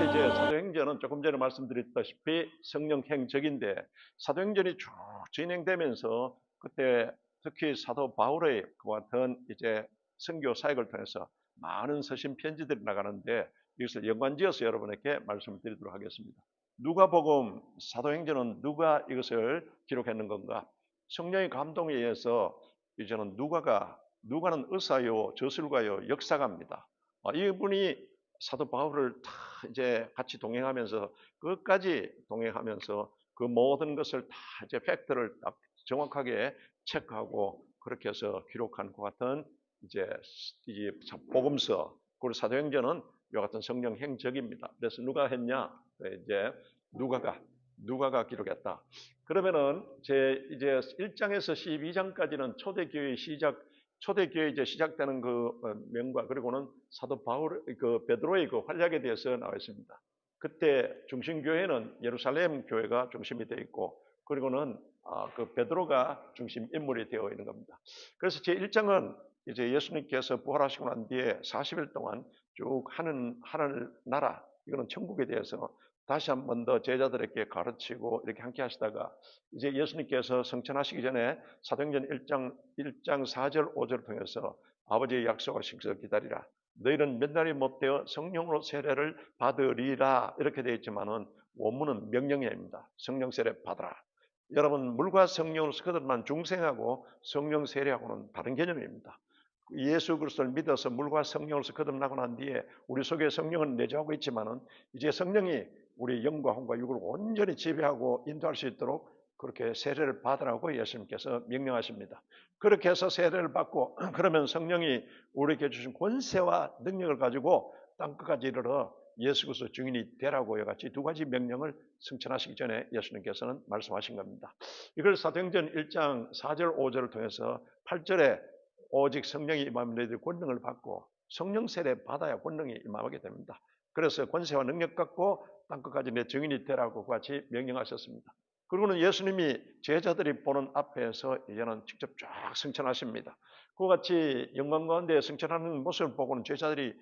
그래서 이제 사도행전은 조금 전에 말씀드렸다시피 성령 행적인데 사도행전이 쭉 진행되면서 그때 특히 사도 바울의 그와 같은 이제 선교 사역을 통해서 많은 서신 편지들이 나가는데 이것을 연관지어서 여러분에게 말씀드리도록 하겠습니다. 누가복음 사도행전은 누가 이것을 기록했는 건가? 성령의 감동에 의해서 이제는 누가는 의사요, 저술가요, 역사가입니다. 이분이 사도 바울을 다 이제 같이 동행하면서 끝까지 동행하면서 그 모든 것을 다 이제 팩트를 딱 정확하게 체크하고 그렇게 해서 기록한 것 같은 이제 이 복음서 그리고 사도행전은 이와 같은 성령 행적입니다. 그래서 누가 했냐? 이제 누가가 기록했다. 그러면은 이제 1장에서 12장까지는 초대교회 이제 시작되는 그 명과 그리고는 사도 바울 그 베드로의 그 활약에 대해서 나와 있습니다. 그때 중심교회는 예루살렘 교회가 중심이 되어 있고 그리고는 그 베드로가 중심 인물이 되어 있는 겁니다. 그래서 제 1장은 이제 예수님께서 부활하시고 난 뒤에 40일 동안 쭉 하늘 나라 이거는 천국에 대해서 다시 한 번 더 제자들에게 가르치고 이렇게 함께 하시다가 이제 예수님께서 성천하시기 전에 사도행전 1장 4절 5절을 통해서 아버지의 약속하시기를 기다리라. 너희는 몇 날이 못 되어 성령으로 세례를 받으리라 이렇게 되어 있지만은 원문은 명령입니다. 성령 세례 받아라. 여러분 물과 성령으로서 그들만 중생하고 성령 세례하고는 다른 개념입니다. 예수 그리스도를 믿어서 물과 성령으로서 거듭나고 난 뒤에 우리 속에 성령은 내주하고 있지만은 이제 성령이 우리 영과 혼과 육을 온전히 지배하고 인도할 수 있도록 그렇게 세례를 받으라고 예수님께서 명령하십니다. 그렇게 해서 세례를 받고 그러면 성령이 우리에게 주신 권세와 능력을 가지고 땅끝까지 이르러 예수 그리스도 증인이 되라고 같이 두 가지 명령을 성천하시기 전에 예수님께서는 말씀하신 겁니다. 이걸 사도행전 1장 4절 5절을 통해서 8절에 오직 성령이 임하면 너희들이 권능을 받고 성령 세례 받아야 권능이 임하게 됩니다. 그래서 권세와 능력 갖고 땅끝까지 내 증인이 되라고 같이 명령하셨습니다. 그리고는 예수님이 제자들이 보는 앞에서 이제는 직접 쫙 승천하십니다. 그와 같이 영광 가운데 승천하는 모습을 보고는 제자들이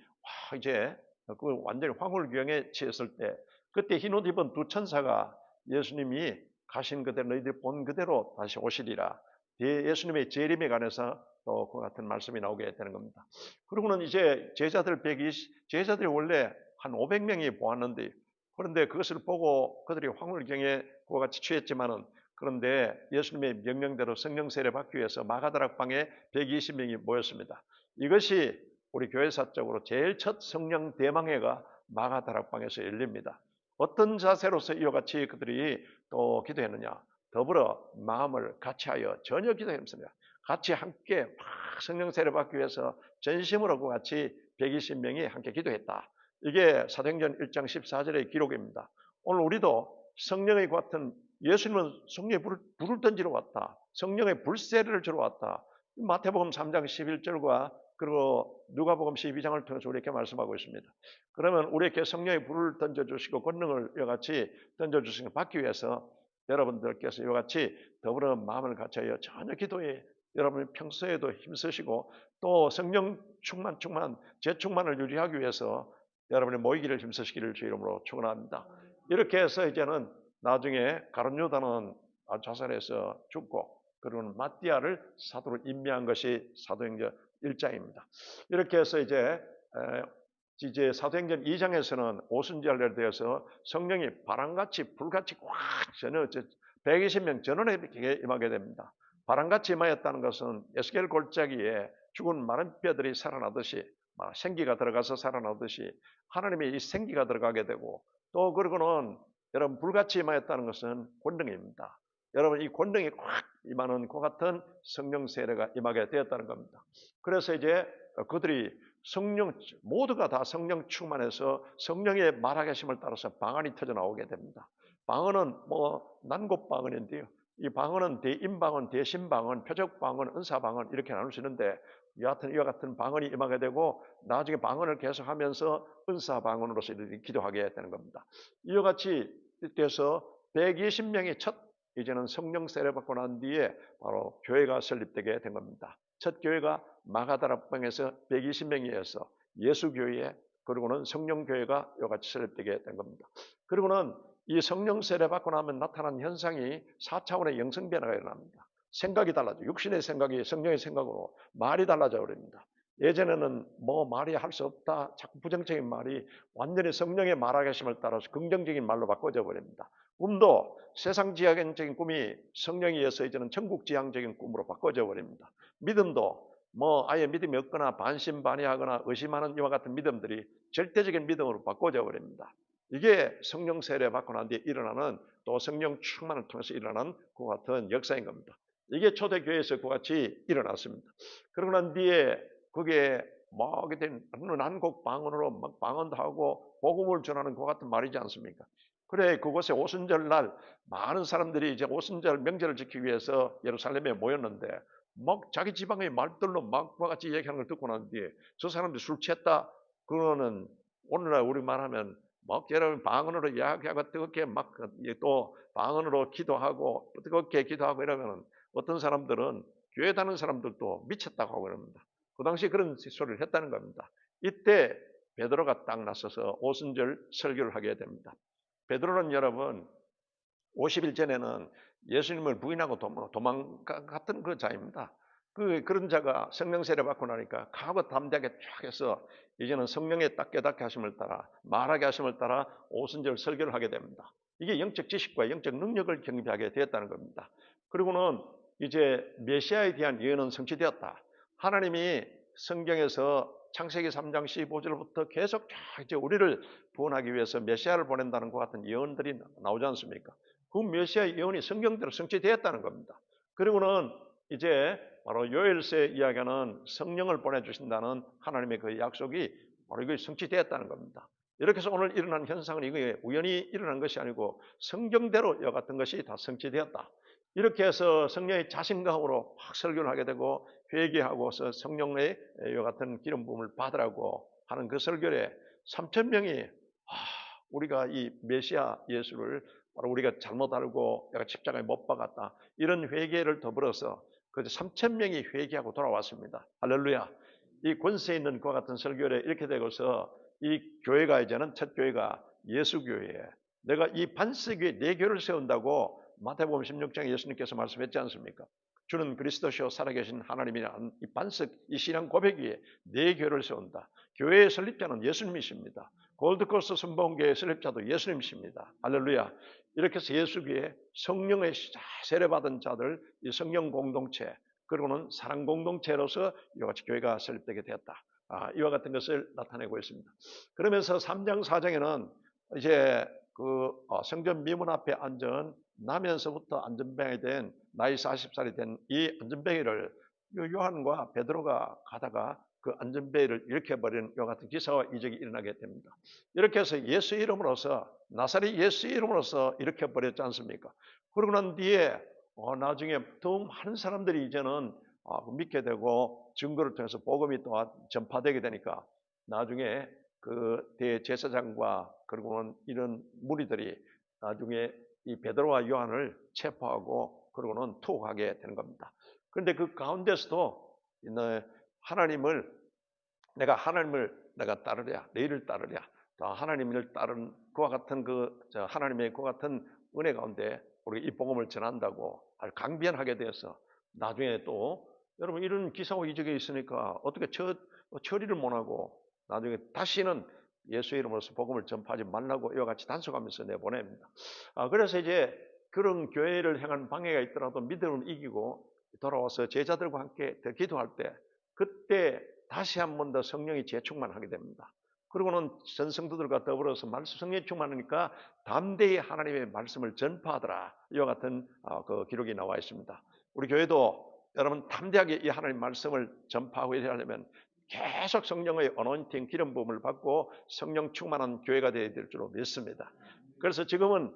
이제 그 완전히 황홀경에 취했을 때 그때 흰옷 입은 두 천사가 예수님이 가신 그대로 너희들이 본 그대로 다시 오시리라. 예수님의 재림에 관해서 또 그 같은 말씀이 나오게 되는 겁니다. 그리고는 이제 제자들이 원래 한 500명이 보았는데 그런데 그것을 보고 그들이 황홀경에 그와 같이 취했지만은 그런데 예수님의 명령대로 성령 세례 받기 위해서 마가다락방에 120명이 모였습니다. 이것이 우리 교회사적으로 제일 첫 성령 대망회가 마가다락방에서 열립니다. 어떤 자세로서 이와 같이 그들이 또 기도했느냐? 더불어 마음을 같이하여 전혀 기도했습니다. 같이 함께 막 성령 세례 받기 위해서 전심으로 같이 120명이 함께 기도했다. 이게 사도행전 1장 14절의 기록입니다. 오늘 우리도 성령의 같은 예수님은 성령의 불을 던지러 왔다. 성령의 불세례를 주러 왔다. 마태복음 3장 11절과 그리고 누가복음 12장을 통해서 우리에게 말씀하고 있습니다. 그러면 우리에게 성령의 불을 던져주시고 권능을 이같이 던져주시는 걸 받기 위해서 여러분들께서 이같이 더불어 마음을 같이하여 전혀 기도에 여러분이 평소에도 힘쓰시고 또 성령 재충만을 유지하기 위해서 여러분의 모이기를 힘쓰시기를 주 이름으로 축원합니다. 이렇게 해서 이제는 나중에 가룟 유다는 자살해서 죽고 그리고 마띠아를 사도로 임명한 것이 사도행전 1장입니다. 이렇게 해서 이제 사도행전 2장에서는 오순절에 대해서 성령이 바람같이 불같이 확 전혀 120명 전원에게 임하게 됩니다. 바람같이 임하였다는 것은 에스겔 골짜기에 죽은 마른 뼈들이 살아나듯이 생기가 들어가서 살아나듯이 하나님의 이 생기가 들어가게 되고 또 그리고는 여러분 불같이 임하였다는 것은 권능입니다. 여러분 이 권능이 확 임하는 그 같은 성령 세례가 임하게 되었다는 겁니다. 그래서 이제 그들이 모두가 다 성령 충만해서 성령의 말하게 하심을 따라서 방언이 터져 나오게 됩니다. 방언은 난곡방언인데요. 이 방언은 대인방언, 대신방언, 표적방언, 은사방언 이렇게 나눌 수 있는데 이와 같은 방언이 임하게 되고 나중에 방언을 계속하면서 은사방언으로서 기도하게 되는 겁니다. 이와 같이 돼서 120명이 이제는 성령 세례 받고 난 뒤에 바로 교회가 설립되게 된 겁니다. 첫 교회가 마가다락방에서 120명이어서 예수교회 그리고는 성령교회가 이같이 설립되게 된 겁니다. 그리고는 이 성령 세례 받고 나면 나타난 현상이 4차원의 영성 변화가 일어납니다. 생각이 달라져. 육신의 생각이 성령의 생각으로 말이 달라져 버립니다. 예전에는 뭐 말이 할 수 없다. 자꾸 부정적인 말이 완전히 성령의 말하심을 따라서 긍정적인 말로 바꿔져 버립니다. 꿈도 세상 지향적인 꿈이 성령에 의해서 이제는 천국 지향적인 꿈으로 바꿔져 버립니다. 믿음도 뭐 아예 믿음이 없거나 반신반의하거나 의심하는 이와 같은 믿음들이 절대적인 믿음으로 바꿔져 버립니다. 이게 성령 세례 받고 난 뒤에 일어나는 또 성령 충만을 통해서 일어나는 그와 같은 역사인 겁니다. 이게 초대교회에서 그와 같이 일어났습니다. 그러고 난 뒤에 그게 막 난곡 방언으로 막 방언도 하고 복음을 전하는 그와 같은 말이지 않습니까? 그래 그곳에 오순절날 많은 사람들이 이제 오순절 명절을 지키기 위해서 예루살렘에 모였는데 막 자기 지방의 말들로 막 그와 같이 얘기하는 걸 듣고 난 뒤에 저 사람들이 술 취했다. 그거는 오늘날 우리 말하면 막 여러분 방언으로 이야기하고 뜨겁게 막 또 방언으로 기도하고 뜨겁게 기도하고 이러면 어떤 사람들은 교회 다니는 사람들도 미쳤다고 하고 그럽니다. 그 당시에 그런 소리를 했다는 겁니다. 이때 베드로가 딱 나서서 오순절 설교를 하게 됩니다. 베드로는 여러분 50일 전에는 예수님을 부인하고 도망갔던 그 자입니다. 그런 자가 성령 세례 받고 나니까 가고 담대하게 쫙 해서 이제는 성령의 딱 깨닫게 하심을 따라 말하게 하심을 따라 오순절 설교를 하게 됩니다. 이게 영적 지식과 영적 능력을 경비하게 되었다는 겁니다. 그리고는 이제 메시아에 대한 예언은 성취되었다. 하나님이 성경에서 창세기 3장 15절부터 계속 쫙 이제 우리를 구원하기 위해서 메시아를 보낸다는 것 같은 예언들이 나오지 않습니까? 그 메시아의 예언이 성경대로 성취되었다는 겁니다. 그리고는 이제 바로 요엘서에 이야기하는 성령을 보내주신다는 하나님의 그 약속이 바로 이게 성취되었다는 겁니다. 이렇게 해서 오늘 일어난 현상은 이게 우연히 일어난 것이 아니고 성경대로 이와 같은 것이 다 성취되었다. 이렇게 해서 성령의 자신감으로 확 설교를 하게 되고 회개하고서 성령의 이와 같은 기름 부음을 받으라고 하는 그 설교에 3,000명이 우리가 이 메시아 예수를 바로 우리가 잘못 알고 내가 십자가에 못 박았다. 이런 회개를 더불어서 그 3,000명이 회개하고 돌아왔습니다. 할렐루야. 이 권세 있는 그와 같은 설교에 이렇게 되고서 이 교회가 이제는 첫 교회가 예수교회에 내가 이 반석 위에 내 교회를 세운다고 마태복음 16장에 예수님께서 말씀했지 않습니까? 주는 그리스도시요 살아계신 하나님이란 이 반석, 이 신앙 고백 위에 내 교회를 세운다. 교회의 설립자는 예수님이십니다. 골드코스트 선봉교회 설립자도 예수님이십니다. 할렐루야. 이렇게 해서 예수교회 성령의 세례받은 자들, 이 성령 공동체, 그리고는 사랑 공동체로서 이와 같이 교회가 설립되게 되었다. 이와 같은 것을 나타내고 있습니다. 그러면서 3장, 4장에는 이제 그 성전 미문 앞에 앉은 나면서부터 안전뱅이 된 나이 40살이 된 이 안전뱅이를 요한과 베드로가 가다가 그 안전뱅이를 일으켜버리는 이와 같은 기사와 이적이 일어나게 됩니다. 이렇게 해서 예수 이름으로서 나사렛 예수 이름으로서 일으켜버렸지 않습니까? 그러고 난 뒤에 나중에 더 많은 사람들이 이제는 믿게 되고 증거를 통해서 복음이 또 전파되게 되니까 나중에 그 대제사장과 그리고는 이런 무리들이 나중에 이 베드로와 요한을 체포하고 그러고는 투옥하게 되는 겁니다. 그런데 그 가운데서도 하나님을 내가 따르랴, 너희를 따르랴, 하나님을 따른 그와 같은 하나님의 그와 같은 은혜 가운데 우리 이 복음을 전한다고 강변하게 되어서 나중에 또 여러분 이런 기사와 이적이 있으니까 어떻게 처리를 못하고 나중에 다시는 예수 이름으로서 복음을 전파하지 말라고 이와 같이 단속하면서 내보냅니다. 그래서 이제 그런 교회를 향한 방해가 있더라도 믿음을 이기고 돌아와서 제자들과 함께 기도할 때 그때 다시 한 번 더 성령이 재충만하게 됩니다. 그리고는 전성도들과 더불어서 성령이 충만하니까 담대히 하나님의 말씀을 전파하더라. 이와 같은 그 기록이 나와 있습니다. 우리 교회도 여러분 담대하게 이 하나님 말씀을 전파하고 하려면 계속 성령의 어노인팅 기름 부음을 받고 성령 충만한 교회가 되어야 될 줄로 믿습니다. 그래서 지금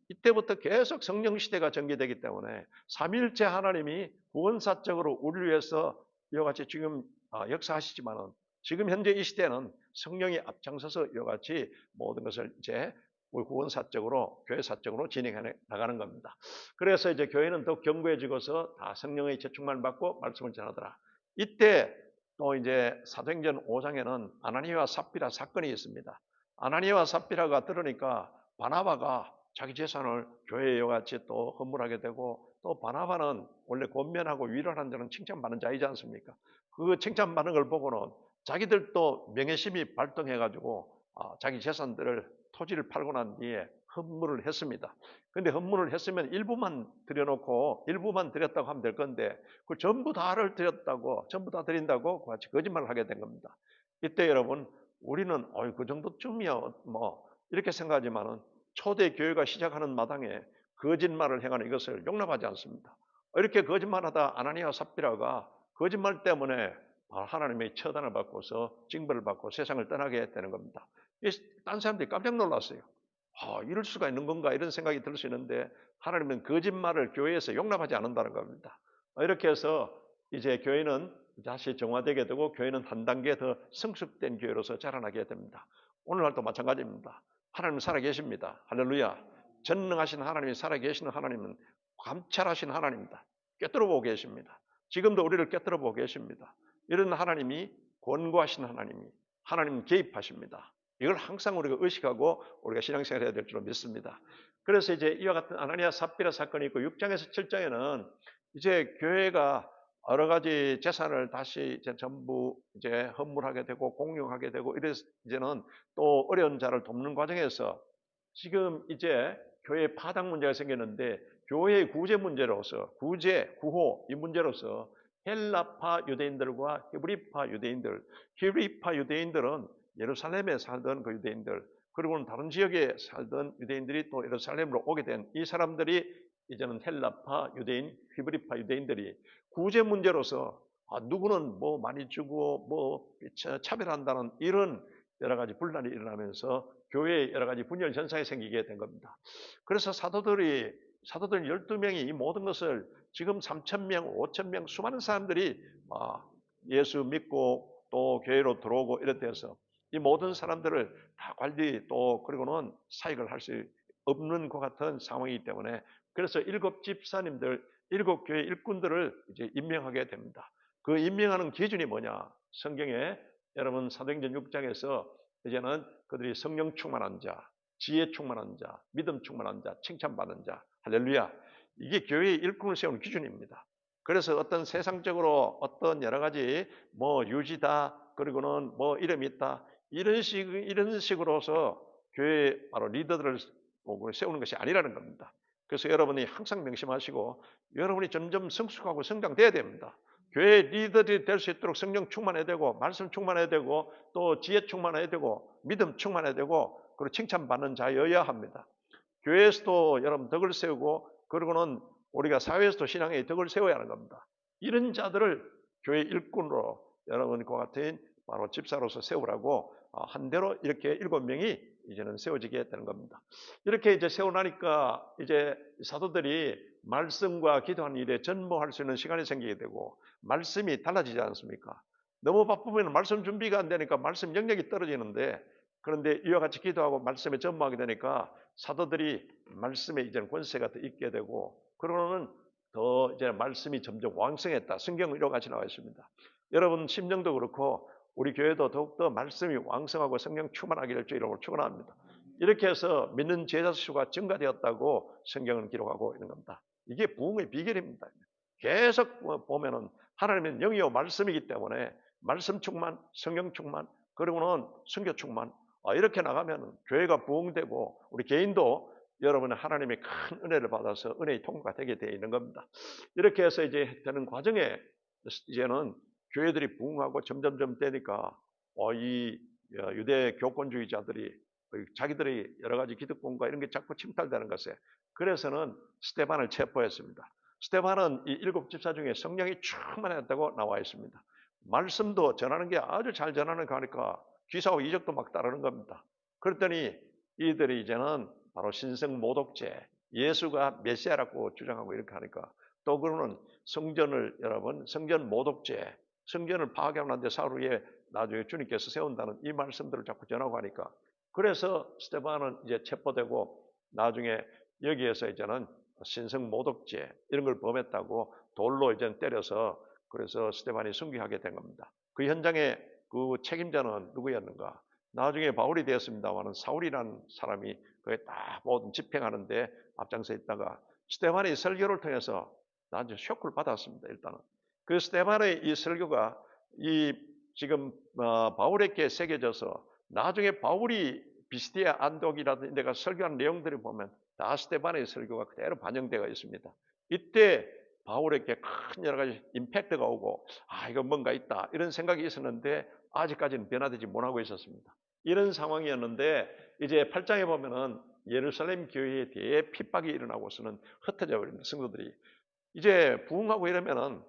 이때부터 계속 성령 시대가 전개되기 때문에 삼위일체 하나님이 구원사적으로 우리를 위해서 이와 같이 지금 역사하시지만은 지금 현재 이 시대는 성령이 앞장서서 이와 같이 모든 것을 이제 우리 구원사적으로 교회사적으로 진행해 나가는 겁니다. 그래서 이제 교회는 더 견고해지고서 다 성령의 재충만을 받고 말씀을 전하더라. 이때 또 이제 사도행전 5장에는 아나니아와 삽비라 사건이 있습니다. 아나니아와 삽비라가 들으니까 바나바가 자기 재산을 교회에 이와같이 또 헌물하게 되고, 또 바나바는 원래 권면하고 위로하는 자는 칭찬받는 자이지 않습니까? 그 칭찬받는 걸 보고는 자기들도 명예심이 발동해가지고 자기 재산들을, 토지를 팔고 난 뒤에 헌물을 했습니다. 근데 헌물을 했으면 일부만 드려놓고 일부만 드렸다고 하면 될 건데, 그 전부 다를 드렸다고, 전부 다 드린다고 같이 거짓말을 하게 된 겁니다. 이때 여러분, 우리는 그 정도쯤이야 뭐 이렇게 생각하지만은 초대 교회가 시작하는 마당에 거짓말을 행하는 이것을 용납하지 않습니다. 이렇게 거짓말하다 아나니아와 삽비라가 거짓말 때문에 하나님의 처단을 받고서 징벌을 받고 세상을 떠나게 되는 겁니다. 딴 사람들이 깜짝 놀랐어요. 이럴 수가 있는 건가 이런 생각이 들 수 있는데, 하나님은 거짓말을 교회에서 용납하지 않는다는 겁니다. 이렇게 해서 이제 교회는 다시 정화되게 되고, 교회는 한 단계 더 성숙된 교회로서 자라나게 됩니다. 오늘날도 마찬가지입니다. 하나님은 살아계십니다. 할렐루야. 전능하신 하나님이 살아계시는 하나님은 감찰하신 하나님입니다. 꿰뚫어보고 계십니다. 지금도 우리를 꿰뚫어보고 계십니다. 이런 하나님이 권고하신 하나님은 개입하십니다. 이걸 항상 우리가 의식하고 우리가 신앙생활을 해야 될 줄로 믿습니다. 그래서 이제 이와 같은 아나니아 삽비라 사건이 있고, 6장에서 7장에는 이제 교회가 여러 가지 재산을 다시 이제 전부 이제 헌물하게 되고 공용하게 되고, 이래서 이제는 또 어려운 자를 돕는 과정에서 지금 이제 교회 파당 문제가 생겼는데, 교회의 구제 문제로서, 구호 이 문제로서 헬라파 유대인들과 히브리파 유대인들, 히브리파 유대인들은 예루살렘에 살던 그 유대인들, 그리고는 다른 지역에 살던 유대인들이 또 예루살렘으로 오게 된 이 사람들이 이제는 헬라파 유대인, 히브리파 유대인들이 구제 문제로서 누구는 뭐 많이 주고 뭐 차별한다는 이런 여러 가지 분란이 일어나면서 교회에 여러 가지 분열 현상이 생기게 된 겁니다. 그래서 사도들 12명이 이 모든 것을, 지금 3,000명, 5,000명 수많은 사람들이 예수 믿고 또 교회로 들어오고 이렇게 해서 이 모든 사람들을 다 관리 또 그리고는 사역을 할 수 없는 것 같은 상황이기 때문에, 그래서 7집사님들, 7교회 일꾼들을 이제 임명하게 됩니다. 그 임명하는 기준이 뭐냐? 성경에 여러분 사도행전 6장에서 이제는 그들이 성령 충만한 자, 지혜 충만한 자, 믿음 충만한 자, 칭찬받는 자, 할렐루야. 이게 교회의 일꾼을 세우는 기준입니다. 그래서 어떤 세상적으로 어떤 여러 가지 뭐 유지다, 그리고는 뭐 이름이 있다, 이런 식으로서 교회 바로 리더들을 세우는 것이 아니라는 겁니다. 그래서 여러분이 항상 명심하시고, 여러분이 점점 성숙하고 성장돼야 됩니다. 교회 리더들이 될 수 있도록 성령 충만해야 되고, 말씀 충만해야 되고, 또 지혜 충만해야 되고, 믿음 충만해야 되고, 그리고 칭찬받는 자여야 합니다. 교회에서도 여러분 덕을 세우고, 그리고는 우리가 사회에서도 신앙의 덕을 세워야 하는 겁니다. 이런 자들을 교회 일꾼으로 여러분과 같은 바로 집사로서 세우라고 한 대로 이렇게 7명이 이제는 세워지게 되는 겁니다. 이렇게 이제 세워나니까 이제 사도들이 말씀과 기도하는 일에 전무할 수 있는 시간이 생기게 되고, 말씀이 달라지지 않습니까? 너무 바쁘면 말씀 준비가 안 되니까 말씀 영역이 떨어지는데, 그런데 이와 같이 기도하고 말씀에 전무하게 되니까 사도들이 말씀에 이제는 권세가 더 있게 되고, 그러고는 더 이제 말씀이 점점 왕성했다. 성경은 이와 같이 나와 있습니다. 여러분 심정도 그렇고 우리 교회도 더욱더 말씀이 왕성하고 성령 충만하기를 주 이름으로 축원합니다. 이렇게 해서 믿는 제자 수가 증가되었다고 성경은 기록하고 있는 겁니다. 이게 부흥의 비결입니다. 계속 보면은 하나님은 영이요 말씀이기 때문에 말씀 충만, 성령 충만, 그리고는 성교 충만, 이렇게 나가면 교회가 부흥되고 우리 개인도 여러분의 하나님의 큰 은혜를 받아서 은혜의 통로가 되게 되어 있는 겁니다. 이렇게 해서 이제 되는 과정에 이제는 교회들이 부흥하고 점점점 되니까 이 유대 교권주의자들이 자기들이 여러 가지 기득권과 이런 게 자꾸 침탈되는 것에, 그래서는 스데반을 체포했습니다. 스데반은 이 7집사 중에 성령이 충만했다고 나와 있습니다. 말씀도 전하는 게 아주 잘 전하는 거니까 귀사와 이적도 막 따르는 겁니다. 그랬더니 이들이 이제는 바로 신성 모독죄, 예수가 메시아라고 주장하고 이렇게 하니까, 또 그러는 성전을 여러분 성전 모독죄, 성전을 파괴하고 난 뒤에 사흘 후에 나중에 주님께서 세운다는 이 말씀들을 자꾸 전하고 하니까, 그래서 스데반은 이제 체포되고 나중에 여기에서 이제는 신성 모독죄 이런 걸 범했다고 돌로 이제 때려서, 그래서 스데반이 순교하게 된 겁니다. 그 현장의 그 책임자는 누구였는가? 나중에 바울이 되었습니다마는 사울이라는 사람이 그게 딱 모든 집행하는데 앞장서 있다가 스데반의 설교를 통해서 나중에 쇼크를 받았습니다. 일단은 그 스데반의 이 설교가 이 지금 바울에게 새겨져서 나중에 바울이 비스디아 안독이라든지 내가 설교한 내용들을 보면 다 스데반의 설교가 그대로 반영되어 있습니다. 이때 바울에게 큰 여러 가지 임팩트가 오고 이거 뭔가 있다 이런 생각이 있었는데 아직까지는 변화되지 못하고 있었습니다. 이런 상황이었는데 이제 8장에 보면은 예루살렘 교회에 대해 핍박이 일어나고서는 흩어져 버립니다. 성도들이 이제 부흥하고 이러면은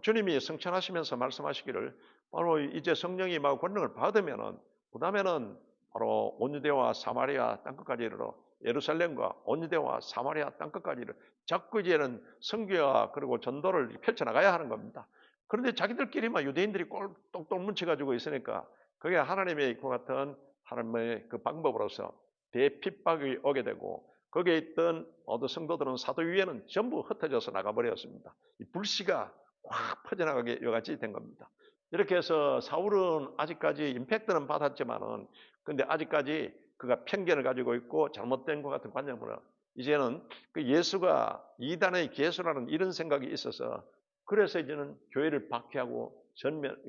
주님이 성천하시면서 말씀하시기를 바로 이제 성령이 막 권능을 받으면은 그 다음에는 바로 온 유대와 사마리아 땅끝까지 이르러 예루살렘과 온 유대와 사마리아 땅끝까지 이르러 자꾸 이제는 선교와 그리고 전도를 펼쳐나가야 하는 겁니다. 그런데 자기들끼리만 유대인들이 똑똑 뭉쳐가지고 있으니까 그게 하나님의 그 같은 하나님의 그 방법으로서 대핍박이 오게 되고 거기에 있던 모든 성도들은 사도 위에는 전부 흩어져서 나가버렸습니다. 이 불씨가 확 퍼져나가게 여같이 된 겁니다. 이렇게 해서 사울은 아직까지 임팩트는 받았지만은 근데 아직까지 그가 편견을 가지고 있고 잘못된 것 같은 관념으로 이제는 그 예수가 이단의 개수라는 이런 생각이 있어서 그래서 이제는 교회를 박해하고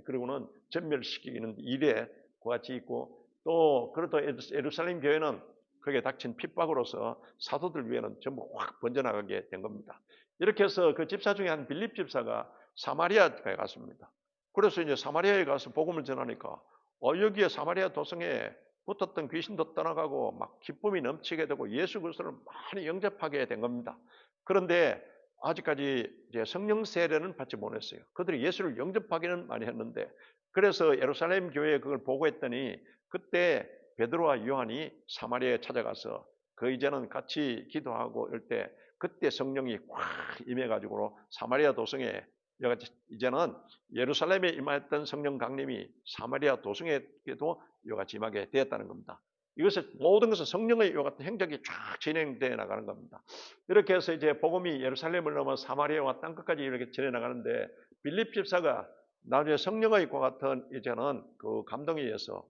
그리고는 전멸시키는 일에 그같이 있고 또 그렇다 예루살렘 교회는 거기에 닥친 핍박으로서 사도들 위에는 전부 확 번져나가게 된 겁니다. 이렇게 해서 그 집사 중에 한 빌립 집사가 사마리아에 갔습니다. 그래서 이제 사마리아에 가서 복음을 전하니까 여기에 사마리아 도성에 붙었던 귀신도 떠나가고 막 기쁨이 넘치게 되고 예수 그리스도를 많이 영접하게 된 겁니다. 그런데 아직까지 이제 성령 세례는 받지 못했어요. 그들이 예수를 영접하기는 많이 했는데 그래서 예루살렘 교회에 그걸 보고했더니 그때 베드로와 요한이 사마리아에 찾아가서 그 이제는 같이 기도하고 이럴 때 그때 성령이 확 임해가지고 사마리아 도성에 이제는 예루살렘에 임하였던 성령 강림이 사마리아 도성에도 이같이 임하게 되었다는 겁니다. 이것을 모든 것은 성령의 이와 같은 행적이 쫙 진행되어 나가는 겁니다. 이렇게 해서 이제 복음이 예루살렘을 넘어 사마리아와 땅끝까지 이렇게 전해 나가는데 빌립 집사가 나중에 성령의 이와 같은 이제는 그 감동에 의해서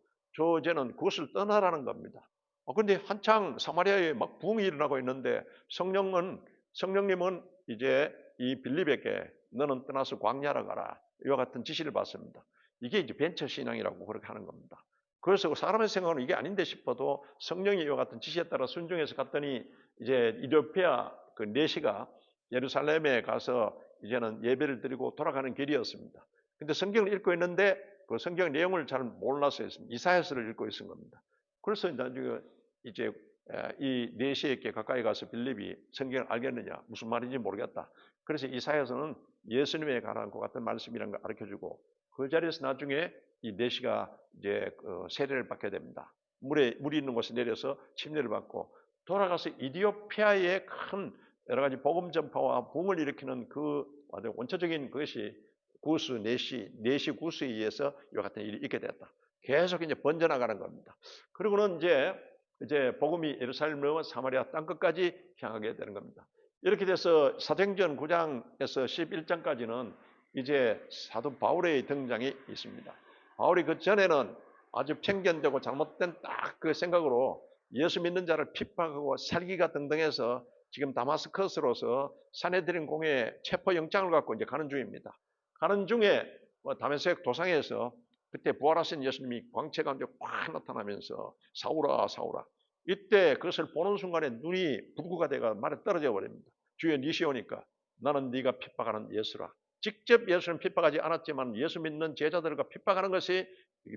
이제는 그것을 떠나라는 겁니다. 그런데 한창 사마리아에 막 부흥이 일어나고 있는데 성령님은 이제 이 빌립에게 너는 떠나서 광야로 가라 이와 같은 지시를 받습니다. 이게 이제 벤처 신앙이라고 그렇게 하는 겁니다. 그래서 사람의 생각은 이게 아닌데 싶어도 성령이 이와 같은 지시에 따라 순종해서 갔더니 이제 이디오피아 그 내시가 예루살렘에 가서 이제는 예배를 드리고 돌아가는 길이었습니다. 근데 성경을 읽고 있는데 그 성경 내용을 잘 몰라서 했습니다. 이사야서를 읽고 있은 겁니다. 그래서 나중에 이제 이 내시에게 가까이 가서 빌립이 성경을 알겠느냐 무슨 말인지 모르겠다. 그래서 이사야서는 예수님에 관한 것 같은 말씀이라는 걸 가르쳐주고 그 자리에서 나중에 이 내시가 이제 세례를 받게 됩니다. 물이 있는 곳에 내려서 침례를 받고 돌아가서 이디오피아의 큰 여러 가지 복음 전파와 붐을 일으키는 그 원초적인 그것이 구스 내시 구스에 의해서 이와 같은 일이 있게 됐다. 계속 이제 번져나가는 겁니다. 그리고는 이제 복음이 예루살렘과 사마리아 땅끝까지 향하게 되는 겁니다. 이렇게 돼서 사도행전 9장에서 11장까지는 이제 사도 바울의 등장이 있습니다. 바울이 그 전에는 아주 편견되고 잘못된 딱 그 생각으로 예수 믿는 자를 핍박하고 살기가 등등해서 지금 다마스커스로서 사내들인 공회 체포 영장을 갖고 이제 가는 중입니다. 가는 중에 다메섹 도상에서 그때 부활하신 예수님이 광채 가운데 확 나타나면서 사울아 사울아 이때 그것을 보는 순간에 눈이 불구가 돼가 말에 떨어져 버립니다. 주여 니시 오니까 나는 네가 핍박하는 예수라. 직접 예수는 핍박하지 않았지만 예수 믿는 제자들과 핍박하는 것이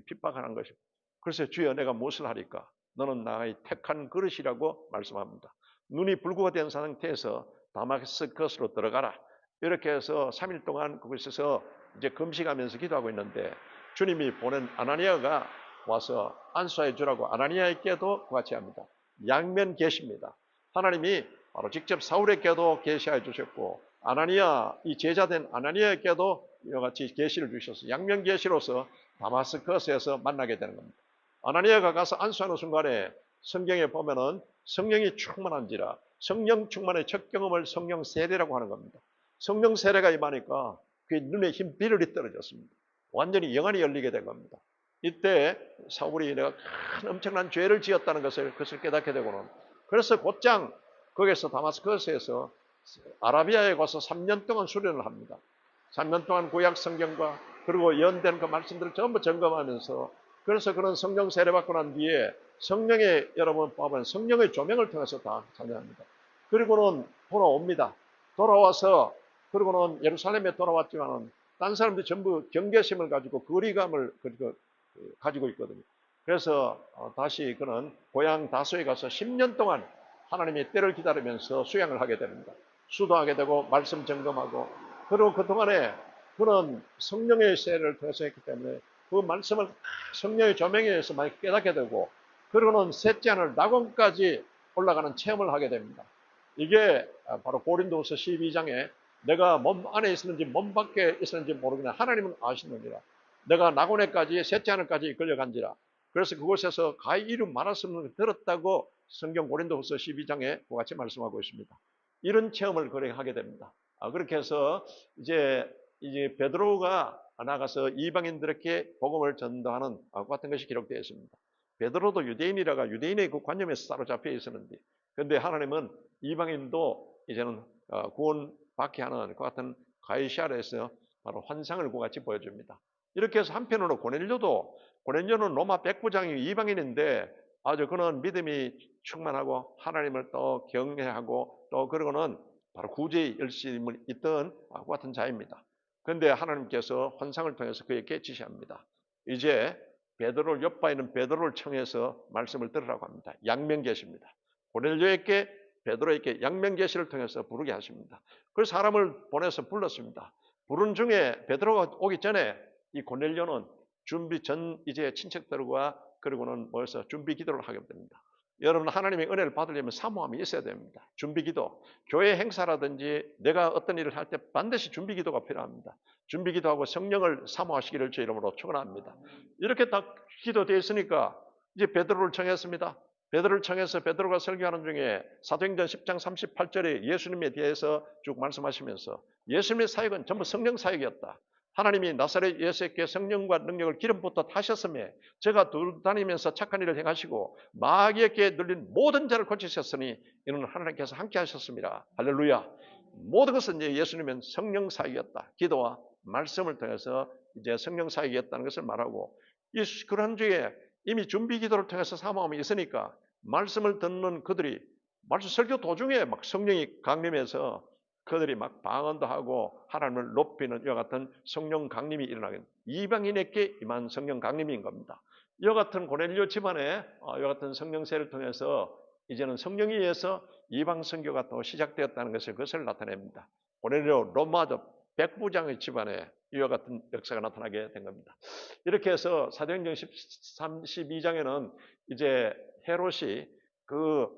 핍박하는 것입니다. 그래서 주여 내가 무엇을 하리까? 너는 나의 택한 그릇이라고 말씀합니다. 눈이 불구가 된 상태에서 다마스커스로 들어가라. 이렇게 해서 3일 동안 그곳에서 이제 금식하면서 기도하고 있는데 주님이 보낸 아나니아가 와서 안수해 주라고 아나니아에게도 그같이 합니다. 양면 계십니다. 하나님이 바로 직접 사울에게도 계시해 주셨고 아나니아 이 제자된 아나니아에게도 이와 같이 계시를 주셔서 양면 계시로서 다마스커스에서 만나게 되는 겁니다. 아나니아가 가서 안수하는 순간에 성경에 보면은 성령이 충만한지라 성령 충만의 첫 경험을 성령 세례라고 하는 겁니다. 성령 세례가 임하니까 그의 눈에 힘 비늘이 떨어졌습니다. 완전히 영안이 열리게 된 겁니다. 이때 사울이 내가 큰 엄청난 죄를 지었다는 그것을 깨닫게 되고는, 그래서 곧장 거기서 다마스커스에서 아라비아에 가서 3년 동안 수련을 합니다. 3년 동안 구약 성경과 그리고 예언된 그 말씀들을 전부 점검하면서, 그래서 그런 성령 세례받고 난 뒤에 성령의, 여러분 보면 성령의 조명을 통해서 다 참여합니다. 그리고는 돌아옵니다. 돌아와서 그리고는 예루살렘에 돌아왔지만은 딴 사람들이 전부 경계심을 가지고 거리감을 가지고 있거든요. 그래서 다시 그는 고향 다소에 가서 10년 동안 하나님의 때를 기다리면서 수양을 하게 됩니다. 수도하게 되고 말씀 점검하고, 그리고 그동안에 그는 성령의 세례를 통해서 했기 때문에 그 말씀을 성령의 조명에 의해서 많이 깨닫게 되고, 그리고는 셋째 하늘 낙원까지 올라가는 체험을 하게 됩니다. 이게 바로 고린도후서 12장에 내가 몸 안에 있었는지 몸 밖에 있었는지 모르겠나 하나님은 아시느니라. 내가 낙원에까지 셋째 하늘까지 끌려간지라. 그래서 그곳에서 가히 이름 말할 수 없는 걸 들었다고 성경 고린도후서 12장에 그같이 말씀하고 있습니다. 이런 체험을 하게 됩니다. 그렇게 해서 이제 베드로가 나가서 이방인들에게 복음을 전도하는 같은 것이 기록되어 있습니다. 베드로도 유대인이라가 유대인의 그 관념에서 사로잡혀 있었는데, 그런데 하나님은 이방인도 이제는 구원받게 하는 그 같은 가이사랴에서 바로 환상을 그같이 보여줍니다. 이렇게 해서 한편으로 고넬료는 로마 백부장이 이방인인데 아주 그는 믿음이 충만하고 하나님을 또 경외하고 또 그러고는 바로 구제의 열심을 있던 그 같은 자입니다. 그런데 하나님께서 환상을 통해서 그에게 지시합니다. 이제 베드로를, 옆에 있는 베드로를 청해서 말씀을 들으라고 합니다. 양명계시입니다. 고넬료에게 베드로에게 양명계시를 통해서 부르게 하십니다. 그래서 사람을 보내서 불렀습니다. 부른 중에 베드로가 오기 전에 이 고넬료는 준비 전 이제 친척들과 그리고는 모여서 준비 기도를 하게 됩니다. 여러분, 하나님의 은혜를 받으려면 사모함이 있어야 됩니다. 준비 기도, 교회 행사라든지 내가 어떤 일을 할 때 반드시 준비 기도가 필요합니다. 준비 기도하고 성령을 사모하시기를 주 이름으로 축원합니다. 이렇게 딱 기도되어 있으니까 이제 베드로를 청했습니다. 베드로를 청해서 베드로가 설교하는 중에 사도행전 10장 38절에 예수님에 대해서 쭉 말씀하시면서 예수님의 사역은 전부 성령 사역이었다. 하나님이 나사렛 예수께 성령과 능력을 기름부터 타셨음에 제가 돌다니면서 착한 일을 행하시고 마귀에게 눌린 모든 자를 고치셨으니 이는 하나님께서 함께 하셨습니다. 할렐루야. 모든 것은 이제 예수님은 성령 사역이었다. 기도와 말씀을 통해서 이제 성령 사역이었다는 것을 말하고, 그런 중에 이미 준비 기도를 통해서 사모함이 있으니까 말씀을 듣는 그들이 말씀 설교 도중에 막 성령이 강림해서 그들이 막 방언도 하고 하나님을 높이는 이와 같은 성령 강림이 일어나게, 이방인에게 임한 성령 강림인 겁니다. 이와 같은 고넬료 집안에 이와 같은 성령세를 통해서 이제는 성령에 의해서 이방 선교가 또 시작되었다는 그것을 나타냅니다. 고넬료 로마도 백부장의 집안에 이와 같은 역사가 나타나게 된 겁니다. 이렇게 해서 사도행전 12장에는 이제 헤롯이 그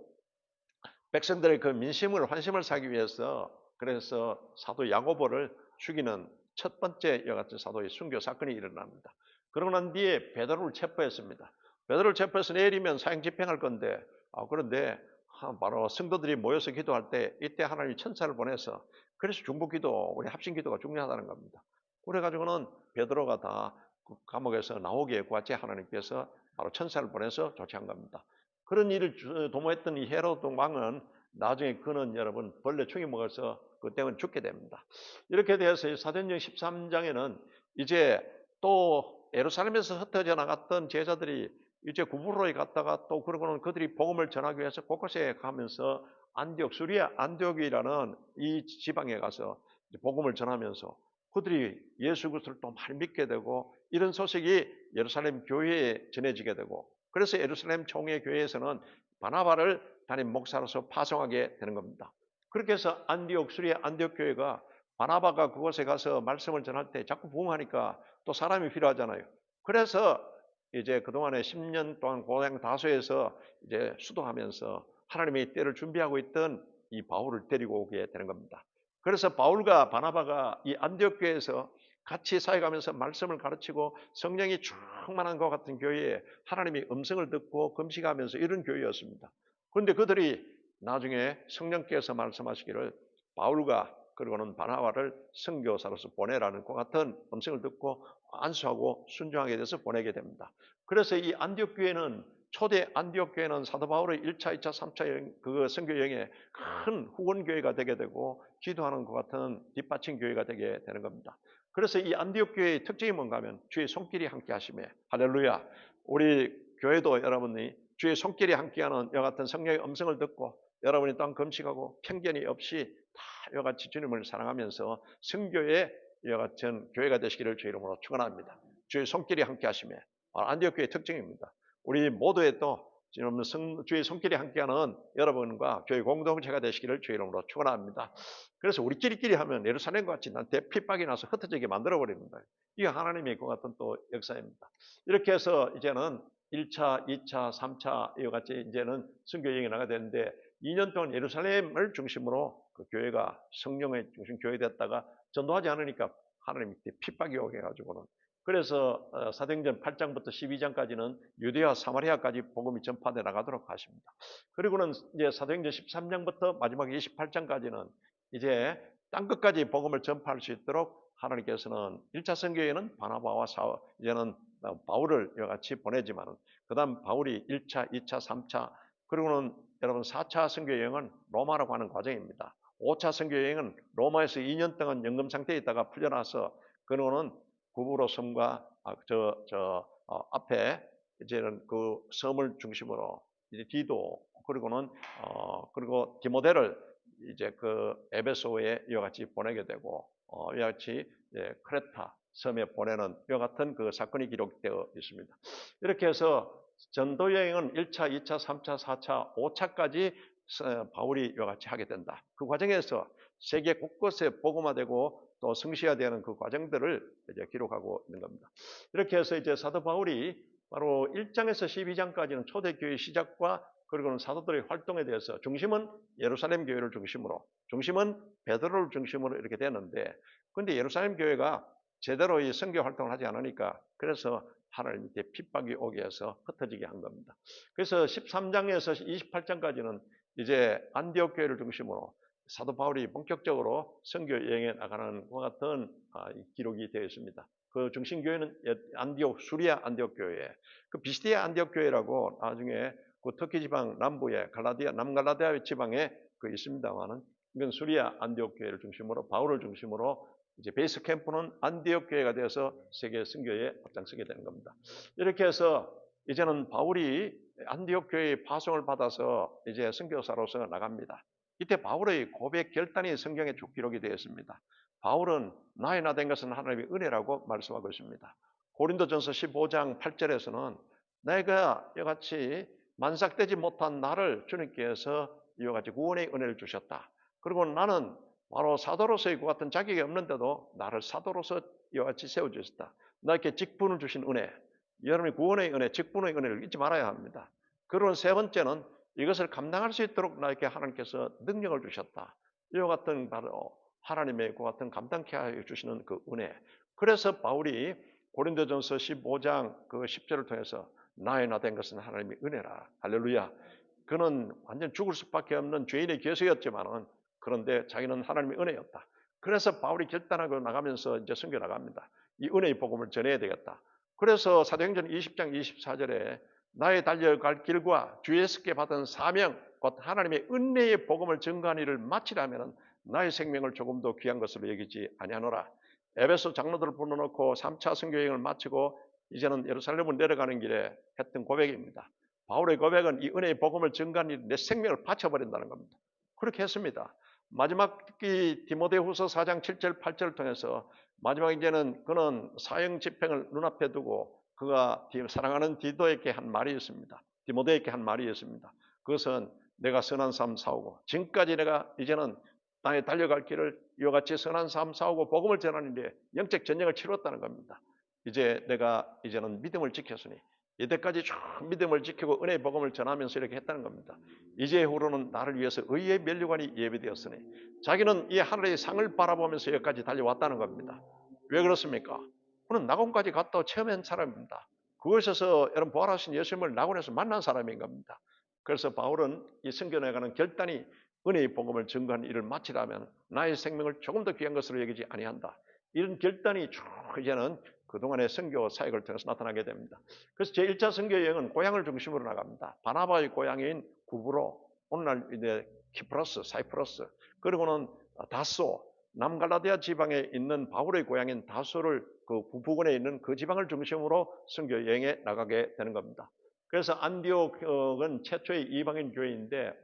백성들의 그 민심을 환심을 사기 위해서 그래서 사도 야고보를 죽이는 첫 번째 이와 같은 사도의 순교 사건이 일어납니다. 그러고 난 뒤에 베드로를 체포했습니다. 베드로를 체포해서 내일이면 사형 집행할 건데 그런데 바로 성도들이 모여서 기도할 때 이때 하나님이 천사를 보내서, 그래서 중보기도 우리 합심기도가 중요하다는 겁니다. 그래가지고는 베드로가 다 감옥에서 나오기에 그같이 하나님께서 바로 천사를 보내서 조치한 겁니다. 그런 일을 도모했던 이 헤롯 왕은 나중에 그는 여러분 벌레 충이 먹어서 그 때문에 죽게 됩니다. 이렇게 되어서 사도행전 13장에는 이제 또 예루살렘에서 흩어져 나갔던 제자들이 이제 구부로에 갔다가 또 그러고는 그들이 복음을 전하기 위해서 곳곳에 가면서 안디옥, 수리아 안디옥이라는 이 지방에 가서 복음을 전하면서 그들이 예수 그리스도를 또 많이 믿게 되고, 이런 소식이 예루살렘 교회에 전해지게 되고, 그래서 예루살렘 총회 교회에서는 바나바를 담임 목사로서 파송하게 되는 겁니다. 그렇게 해서 안디옥, 수리아 안디옥 교회가 바나바가 그곳에 가서 말씀을 전할 때 자꾸 부흥하니까 또 사람이 필요하잖아요. 그래서 이제 그동안에 10년 동안 고향 다소에서 이제 수도하면서 하나님의 때를 준비하고 있던 이 바울을 데리고 오게 되는 겁니다. 그래서 바울과 바나바가 이 안디옥 교회에서 같이 사역하면서 말씀을 가르치고 성령이 충만한 것 같은 교회에 하나님의 음성을 듣고 금식하면서 이런 교회였습니다. 그런데 그들이 나중에 성령께서 말씀하시기를 바울과 그리고는 바나바를 선교사로서 보내라는 것 같은 음성을 듣고 안수하고 순종하게 돼서 보내게 됩니다. 그래서 이 안디옥 교회는 초대 안디옥 교회는 사도 바울의 1차, 2차, 3차 그 선교 여행의 큰 후원 교회가 되게 되고 기도하는 것 같은 뒷받침 교회가 되게 되는 겁니다. 그래서 이 안디옥 교회의 특징이 뭔가 하면 주의 손길이 함께 하심에 할렐루야. 우리 교회도 여러분이 주의 손길이 함께하는 이와 같은 성령의 음성을 듣고 여러분이 또한 금식하고 편견이 없이 다 이와 같이 주님을 사랑하면서 성교의 이와 같은 교회가 되시기를 주의 이름으로 축원합니다. 주의 손길이 함께 하심에 안디옥 교회의 특징입니다. 우리 모두의 또 주의 손길이 함께하는 여러분과 교회 공동체가 되시기를 주의 이름으로 축원합니다. 그래서 우리끼리 하면 예루살렘과 같이 난 대핍박이 나서 흩어지게 만들어버리는 거예요. 이게 하나님의 그 같은 또 역사입니다. 이렇게 해서 이제는 1차, 2차, 3차 이와 같이 이제는 선교 여행이 나가야 되는데 2년 동안 예루살렘을 중심으로 그 교회가 성령의 중심 교회 됐다가 전도하지 않으니까 하나님이 핍박이 오게 해가지고는 그래서 사도행전 8장부터 12장까지는 유대와 사마리아까지 복음이 전파돼 나가도록 하십니다. 그리고는 이제 사도행전 13장부터 마지막 28장까지는 이제 땅끝까지 복음을 전파할 수 있도록 하나님께서는 1차 선교회는 바나바와 이제는 바울을 이와 같이 보내지만은 그다음 바울이 1차, 2차, 3차 그리고는 여러분 4차 선교 여행은 로마로 가는 과정입니다. 5차 선교 여행은 로마에서 2년 동안 연금 상태에 있다가 풀려나서 그는 구부로 섬과 앞에 이제는 그 섬을 중심으로 이제 디도 그리고는 그리고 디모데를 이제 그 에베소에 이와 같이 보내게 되고 이와 같이 크레타 섬에 보내는 이와 같은 그 사건이 기록되어 있습니다. 이렇게 해서 전도 여행은 1차, 2차, 3차, 4차, 5차까지 바울이 이와 같이 하게 된다. 그 과정에서 세계 곳곳에 복음화되고 또 성시화되는 그 과정들을 이제 기록하고 있는 겁니다. 이렇게 해서 이제 사도 바울이 바로 1장에서 12장까지는 초대교회 시작과 그리고는 사도들의 활동에 대해서 중심은 예루살렘 교회를 중심으로, 중심은 베드로를 중심으로 이렇게 되는데, 그런데 예루살렘 교회가 제대로 이 선교 활동을 하지 않으니까 그래서 하나님께 핍박이 오게 해서 흩어지게 한 겁니다. 그래서 13장에서 28장까지는 이제 안디옥 교회를 중심으로 사도 바울이 본격적으로 선교 여행에 나가는 것 같은 기록이 되어 있습니다. 그 중심 교회는 안디옥 수리아 안디옥 교회, 그 비시디아 안디옥 교회라고 나중에 그 터키 지방 남부에 남갈라디아 지방에 그 있습니다만은 이건 수리아 안디옥 교회를 중심으로 바울을 중심으로 이제 베이스 캠프는 안디옥 교회가 되어서 세계 선교에 앞장서게 되는 겁니다. 이렇게 해서 이제는 바울이 안디옥 교회의 파송을 받아서 이제 선교사로서 나갑니다. 이때 바울의 고백 결단이 성경에 쭉 기록이 되어 있습니다. 바울은 나의 나 된 것은 하나님의 은혜라고 말씀하고 있습니다. 고린도전서 15장 8절에서는 내가 이같이 만삭되지 못한 나를 주님께서 이와 같이 구원의 은혜를 주셨다. 그리고 나는 바로 사도로서의 그 같은 자격이 없는데도 나를 사도로서 이와 같이 세워주셨다. 나에게 직분을 주신 은혜, 여러분이 구원의 은혜, 직분의 은혜를 잊지 말아야 합니다. 그리고 세 번째는 이것을 감당할 수 있도록 나에게 하나님께서 능력을 주셨다. 이와 같은 바로 하나님의 그 같은 감당케 하여 주시는 그 은혜. 그래서 바울이 고린도전서 15장 그 10절을 통해서 나의 나 된 것은 하나님의 은혜라. 할렐루야. 그는 완전 죽을 수밖에 없는 죄인의 괴수였지만은 그런데 자기는 하나님의 은혜였다. 그래서 바울이 결단하고 나가면서 이제 선교 나갑니다. 이 은혜의 복음을 전해야 되겠다. 그래서 사도행전 20장 24절에 나의 달려갈 길과 주 예수께 받은 사명 곧 하나님의 은혜의 복음을 증거하는 일을 마치려면 나의 생명을 조금도 귀한 것으로 여기지 아니하노라. 에베소 장로들을 불러놓고 3차 선교여행을 마치고 이제는 예루살렘을 내려가는 길에 했던 고백입니다. 바울의 고백은 이 은혜의 복음을 증거하는 일에 내 생명을 바쳐버린다는 겁니다. 그렇게 했습니다. 마지막 디모데후서 4장 7절 8절을 통해서 마지막 이제는 그는 사형 집행을 눈앞에 두고 그가 사랑하는 디도에게 한 말이 있습니다. 디모데에게 한 말이 있습니다. 그것은 내가 선한 삶 사오고 지금까지 내가 이제는 땅에 달려갈 길을 이와 같이 선한 삶 사오고 복음을 전하는 일에 영적 전쟁을 치렀다는 겁니다. 이제 내가 이제는 믿음을 지켰으니 이때까지 쭉 믿음을 지키고 은혜의 복음을 전하면서 이렇게 했다는 겁니다. 이제 후로는 나를 위해서 의의 면류관이 예비되었으니 자기는 이 하늘의 상을 바라보면서 여기까지 달려왔다는 겁니다. 왜 그렇습니까? 그는 낙원까지 갔다 체험한 사람입니다. 그곳에서 여러분 부활하신 예수님을 낙원에서 만난 사람인 겁니다. 그래서 바울은 이 선교에 가는 결단이 은혜의 복음을 증거하는 일을 마치라면 나의 생명을 조금 더 귀한 것으로 여기지 아니한다. 이런 결단이 쭉 이제는 그동안의 선교 사역을 통해서 나타나게 됩니다. 그래서 제1차 선교 여행은 고향을 중심으로 나갑니다. 바나바의 고향인 구브로, 오늘날 이제 키프러스, 사이프러스, 그리고는 다소, 남갈라디아 지방에 있는 바울의 고향인 다소를 그 부근에 있는 그 지방을 중심으로 선교 여행에 나가게 되는 겁니다. 그래서 안디옥은 최초의 이방인 교회인데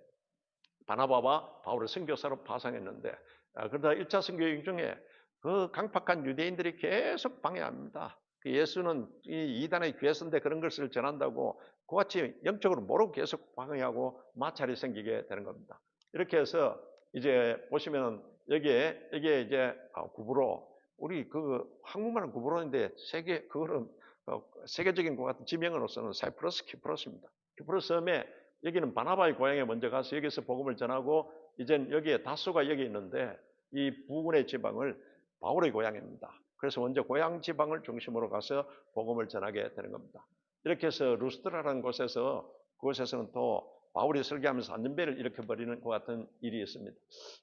바나바와 바울을 선교사로 파송했는데 그러다 1차 선교 여행 중에 그 강팍한 유대인들이 계속 방해합니다. 예수는 이 이단의 괴수인데 그런 것을 전한다고 그같이 영적으로 모르고 계속 방해하고 마찰이 생기게 되는 겁니다. 이렇게 해서 이제 보시면 여기에 이제 구브로, 우리 그 한국말은 구브로인데 그거는 세계적인 것 같은 지명으로서는 사이프러스, 키프러스입니다. 키프러스 섬에 여기는 바나바의 고향에 먼저 가서 여기서 복음을 전하고 이젠 여기에 다소가 여기 있는데 이 부근의 지방을 바울의 고향입니다. 그래서 먼저 고향 지방을 중심으로 가서 복음을 전하게 되는 겁니다. 이렇게 해서 루스트라라는 곳에서 그곳에서는 또 바울이 설교하면서 안전벨을 일으켜버리는 것 같은 일이 있습니다.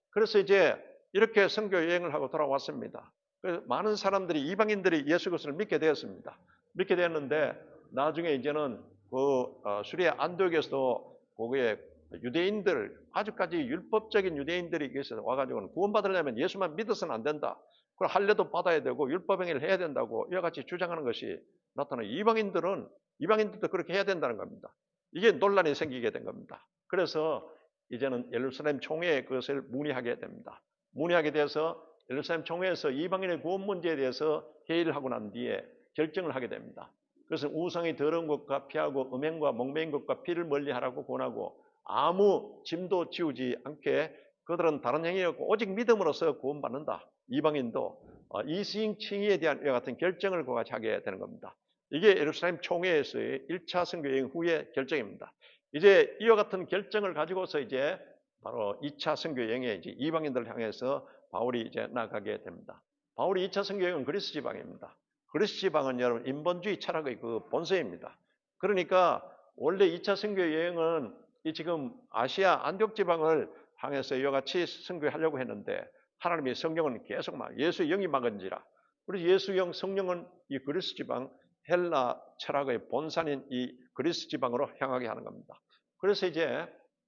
그래서 이제 이렇게 선교 여행을 하고 돌아왔습니다. 그래서 많은 사람들이 이방인들이 예수 그리스도를 믿게 되었습니다. 믿게 되었는데 나중에 이제는 그 수리아 안디옥에서도 거기에 유대인들, 아직까지 율법적인 유대인들이 계셔서 와가지고는 구원받으려면 예수만 믿어서는 안 된다. 그걸 할례도 받아야 되고 율법행위를 해야 된다고 이와 같이 주장하는 것이 나타나요. 이방인들도 그렇게 해야 된다는 겁니다. 이게 논란이 생기게 된 겁니다. 그래서 이제는 예루살렘 총회에 그것을 문의하게 됩니다. 문의하게 돼서 예루살렘 총회에서 이방인의 구원 문제에 대해서 회의를 하고 난 뒤에 결정을 하게 됩니다. 그래서 우상이 더러운 것과 피하고 음행과 목매인 것과 피를 멀리하라고 권하고 아무 짐도 지우지 않게 그들은 다른 행위 없고 오직 믿음으로써 구원받는다. 이방인도 이시잉칭의에 대한 이와 같은 결정을 그같이 하게 되는 겁니다. 이게 예루살렘 총회에서의 1차 선교 여행 후의 결정입니다. 이제 이와 같은 결정을 가지고서 이제 바로 2차 선교 여행에 이제 이방인들을 향해서 바울이 이제 나가게 됩니다. 바울이 2차 선교 여행은 그리스 지방입니다. 그리스 지방은 여러분 인본주의 철학의 그 본서입니다. 그러니까 원래 2차 선교 여행은 이 지금 아시아 안디옥 지방을 향해서 이와 같이 선교하려고 했는데 하나님의 성령은 계속 예수의 영이 막은지라. 우리 예수의 영 성령은 이 그리스 지방 헬라 철학의 본산인 이 그리스 지방으로 향하게 하는 겁니다. 그래서 이제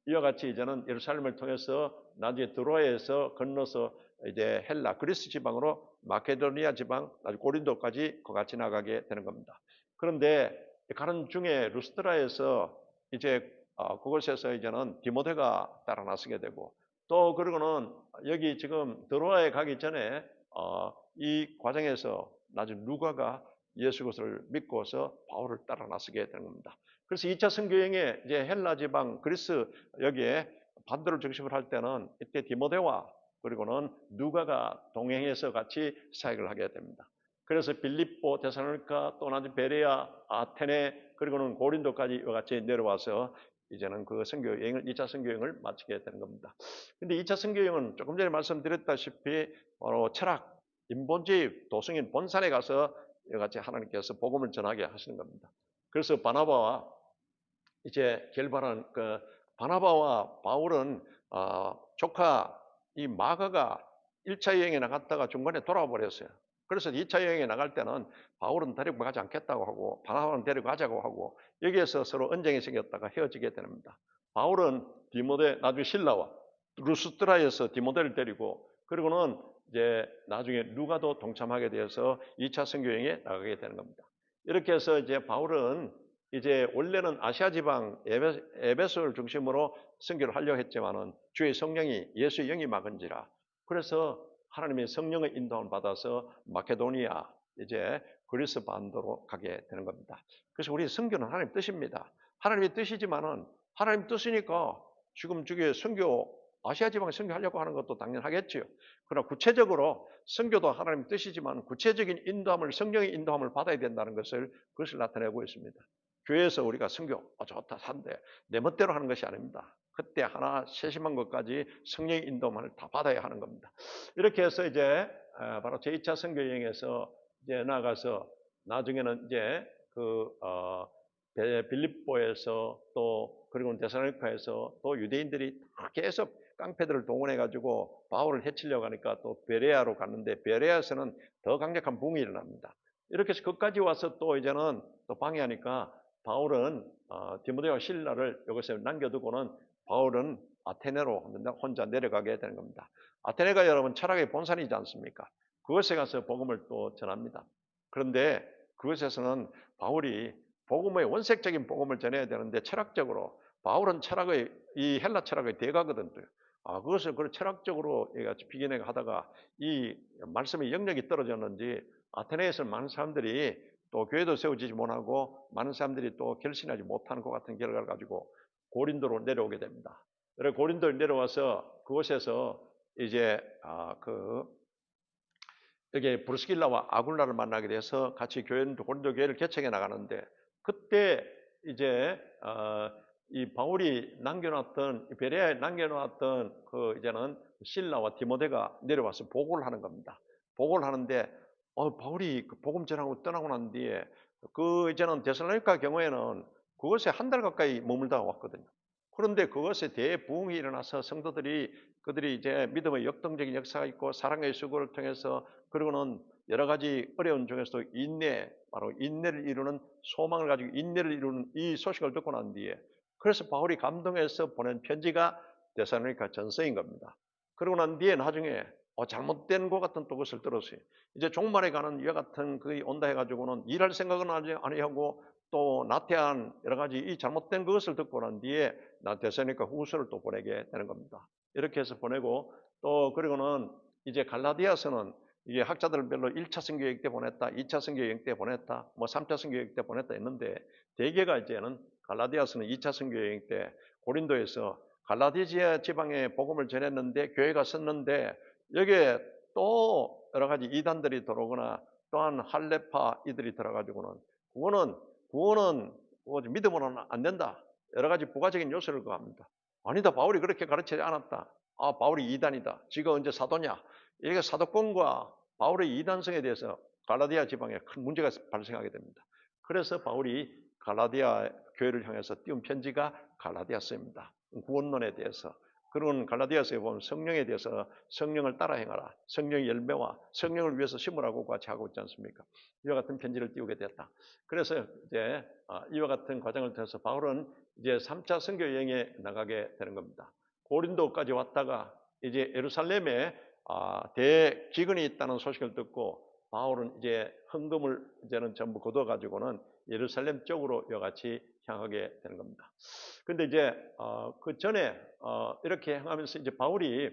이와 같이 이제는 예루살렘을 통해서 나중에 드로아에서 건너서 이제 헬라 그리스 지방으로 마케도니아 지방, 나중에 고린도까지 같이 나가게 되는 겁니다. 그런데 가는 중에 루스트라에서 이제 그곳에서 이제는 디모데가 따라 나서게 되고 또 그러고는 여기 지금 드로아에 가기 전에 이 과정에서 나중에 누가가 예수 그리스도를 믿고서 바울을 따라 나서게 되는 겁니다. 그래서 2차 선교여행에 이제 헬라 지방 그리스 여기에 반도를 중심으로 할 때는 이때 디모데와 그리고는 누가가 동행해서 같이 사역을 하게 됩니다. 그래서 빌립보, 데살로니가 또 나중에 베레아, 아테네 그리고는 고린도까지 이와 같이 내려와서 이제는 그 선교 여행을 2차 선교 여행을 마치게 되는 겁니다. 근데 2차 선교 여행은 조금 전에 말씀드렸다시피 바로 철학, 인본주의, 도성인 본산에 가서 이와 같이 하나님께서 복음을 전하게 하시는 겁니다. 그래서 바나바와 이제 결발한 그 바나바와 바울은 조카 이 마가가 1차 여행에 나갔다가 중간에 돌아와 버렸어요. 그래서 2차 여행에 나갈 때는 바울은 데리고 가지 않겠다고 하고 바나바는 데리고 가자고 하고 여기에서 서로 언쟁이 생겼다가 헤어지게 됩니다. 바울은 디모데 나중에 신라와 루스트라에서 디모데를 데리고 그리고는 이제 나중에 누가도 동참하게 되어서 2차 선교 여행에 나가게 되는 겁니다. 이렇게 해서 이제 바울은 이제 원래는 아시아 지방 에베소를 중심으로 선교를 하려고 했지만은 주의 성령이 예수의 영이 막은지라 그래서 하나님의 성령의 인도함을 받아서 마케도니아 이제 그리스 반도로 가게 되는 겁니다. 그래서 우리 선교는 하나님 뜻입니다. 하나님의 뜻이지만은 하나님 뜻이니까 지금 저게 선교 아시아 지방에 선교하려고 하는 것도 당연하겠지요. 그러나 구체적으로 선교도 하나님 뜻이지만 구체적인 인도함을 성령의 인도함을 받아야 된다는 것을 그것을 나타내고 있습니다. 교회에서 우리가 선교 좋다 산대 내 멋대로 하는 것이 아닙니다. 그때 하나 세심한 것까지 성령의 인도함을 다 받아야 하는 겁니다. 이렇게 해서 이제 바로 제2차 선교 여행에서 이제 나가서 나중에는 이제 그 빌립보에서 또 그리고 데살로니카에서 또 유대인들이 다 계속 깡패들을 동원해 가지고 바울을 해치려고 하니까 또 베레아로 갔는데 베레아에서는 더 강력한 붕이 일어납니다. 이렇게 해서 끝까지 와서 또 이제는 또 방해하니까 바울은 디모데와 실라를 이것에 남겨두고는 바울은 아테네로 혼자 내려가게 되는 겁니다. 아테네가 여러분 철학의 본산이지 않습니까? 그것에 가서 복음을 또 전합니다. 그런데 그것에서는 바울이 복음의 원색적인 복음을 전해야 되는데 철학적으로 바울은 철학의 이 헬라 철학의 대가거든요. 그것을 그 철학적으로 비견해 하다가 이 말씀의 영역이 떨어졌는지 아테네에서 많은 사람들이 또 교회도 세워지지 못하고 많은 사람들이 또 결신하지 못하는 것 같은 결과를 가지고 고린도로 내려오게 됩니다. 그래서 고린도에 내려와서 그곳에서 이제 여기 브루스길라와 아굴라를 만나게 돼서 같이 고린도 교회를 개척해 나가는데 그때 이제 이 바울이 남겨놨던 베레아에 남겨놨던 그 이제는 실라와 디모데가 내려와서 보고를 하는 겁니다. 보고를 하는데 바울이 그 복음 전하고 떠나고 난 뒤에 그 이제는 데살로니가 경우에는 그것에 한 달 가까이 머물다가 왔거든요. 그런데 그것에 대부흥이 일어나서 성도들이 그들이 이제 믿음의 역동적인 역사가 있고 사랑의 수고를 통해서 그리고는 여러 가지 어려운 중에서도 인내, 바로 인내를 이루는 소망을 가지고 인내를 이루는 이 소식을 듣고 난 뒤에 그래서 바울이 감동해서 보낸 편지가 데살로니가 전서인 겁니다. 그러고 난 뒤에 나중에 잘못된 것 같은 또 것을 들었어요. 이제 종말에 가는 이와 같은 그게 온다 해가지고는 일할 생각은 아니하고 또 나태한 여러 가지 이 잘못된 그것을 듣고 난 뒤에 데살로니가 후서를 또 보내게 되는 겁니다. 이렇게 해서 보내고 또 그리고는 이제 갈라디아서는 이게 학자들별로 1차 선교여행 때 보냈다, 2차 선교여행 때 보냈다, 뭐 3차 선교여행 때 보냈다 했는데 대개가 이제는 갈라디아서는 2차 선교여행 때 고린도에서 갈라디아 지방에 복음을 전했는데 교회가 섰는데 여기에 또 여러 가지 이단들이 들어오거나 또한 할레파 이들이 들어가지고는 구원은 믿음으로는 안 된다. 여러 가지 부가적인 요소를 거합니다. 아니다. 바울이 그렇게 가르치지 않았다. 바울이 이단이다. 지가 언제 사도냐. 이렇게 사도권과 바울의 이단성에 대해서 갈라디아 지방에 큰 문제가 발생하게 됩니다. 그래서 바울이 갈라디아 교회를 향해서 띄운 편지가 갈라디아서입니다. 구원론에 대해서. 그런 갈라디아서에 보면 성령에 대해서 성령을 따라 행하라. 성령의 열매와 성령을 위해서 심으라고 같이 하고 있지 않습니까? 이와 같은 편지를 띄우게 됐다. 그래서 이제 이와 같은 과정을 통해서 바울은 이제 3차 선교 여행에 나가게 되는 겁니다. 고린도까지 왔다가 이제 예루살렘에 대기근이 있다는 소식을 듣고 바울은 이제 헌금을 이제는 전부 거둬 가지고는 예루살렘 쪽으로 이와 같이 향하게 되는 겁니다. 근데 이제 그 전에 이렇게 향하면서 이제 바울이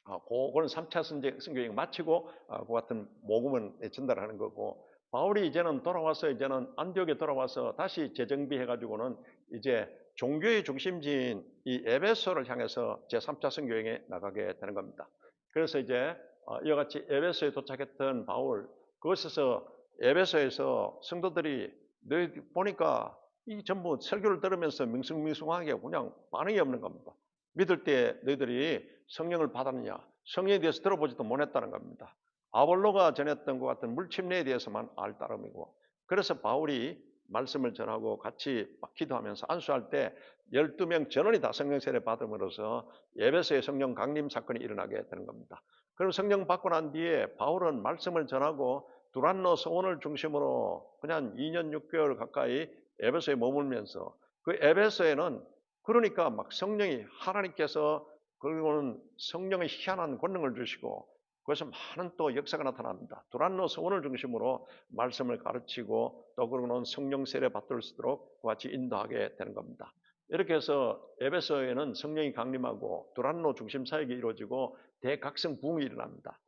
그거는 3차 선교여행 마치고 그 같은 모금을 전달하는 거고 바울이 이제는 돌아와서 이제는 안디옥에 돌아와서 다시 재정비해 가지고는 이제 종교의 중심지인 이 에베소를 향해서 제3차 선교여행에 나가게 되는 겁니다. 그래서 이제 이와 같이 에베소에 도착했던 바울 그것에서 에베소에서 성도들이 너희 보니까 이 전부 설교를 들으면서 밍숭밍숭하게 그냥 반응이 없는 겁니다. 믿을 때 너희들이 성령을 받았느냐? 성령에 대해서 들어보지도 못했다는 겁니다. 아볼로가 전했던 것 같은 물침례에 대해서만 알 따름이고 그래서 바울이 말씀을 전하고 같이 기도하면서 안수할 때 12명 전원이 다 성령 세례 받음으로써 에베소의 성령 강림 사건이 일어나게 되는 겁니다. 그럼 성령 받고 난 뒤에 바울은 말씀을 전하고 두란노 서원을 중심으로 그냥 2년 6개월 가까이 에베소에 머물면서 그 에베소에는 그러니까 막 성령이 하나님께서 그리고는 성령의 희한한 권능을 주시고 그것은 많은 또 역사가 나타납니다. 두란노 서원을 중심으로 말씀을 가르치고 또 그러고는 성령 세례 받을 수 있도록 같이 인도하게 되는 겁니다. 이렇게 해서 에베소에는 성령이 강림하고 두란노 중심 사역이 이루어지고 대각성 부흥이 일어납니다.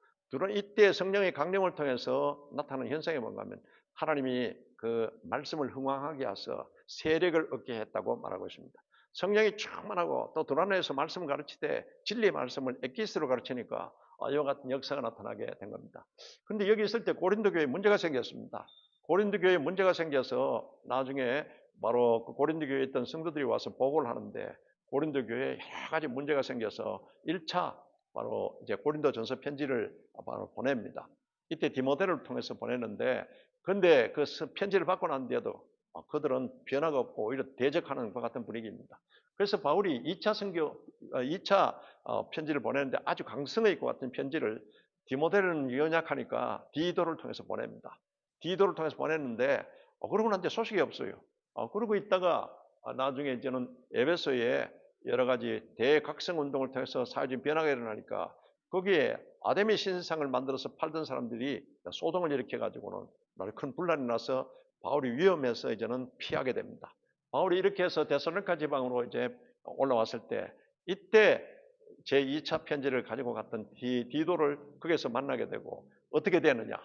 이때 성령의 강림을 통해서 나타나는 현상이 뭔가 하면 하나님이 그 말씀을 흥왕하게 하셔서 세력을 얻게 했다고 말하고 있습니다. 성령이 충만하고 또 두란노에서 말씀을 가르치되 진리의 말씀을 엑기스로 가르치니까 이와 같은 역사가 나타나게 된 겁니다. 그런데 여기 있을 때 고린도 교회에 문제가 생겼습니다. 고린도 교회에 문제가 생겨서 나중에 바로 그 고린도 교회에 있던 성도들이 와서 보고를 하는데 고린도 교회에 여러 가지 문제가 생겨서 1차 바로 이제 고린도 전서 편지를 바로 보냅니다. 이때 디모데를 통해서 보냈는데 근데 그 편지를 받고 난 뒤에도 그들은 변화가 없고 오히려 대적하는 것 같은 분위기입니다. 그래서 바울이 2차 편지를 보내는데 아주 강성의 것 같은 편지를 디모데는 연약하니까 디도를 통해서 보냅니다. 디도를 통해서 보냈는데 그러고 난 뒤에 소식이 없어요. 그러고 있다가 나중에 이제는 에베소에 여러 가지 대각성 운동을 통해서 사회적인 변화가 일어나니까 거기에 아데미 신상을 만들어서 팔던 사람들이 소동을 일으켜가지고는 큰 분란이 나서 바울이 위험해서 이제는 피하게 됩니다. 바울이 이렇게 해서 데살로니가 지방으로 이제 올라왔을 때 이때 제2차 편지를 가지고 갔던 디도를 거기서 만나게 되고 어떻게 되느냐?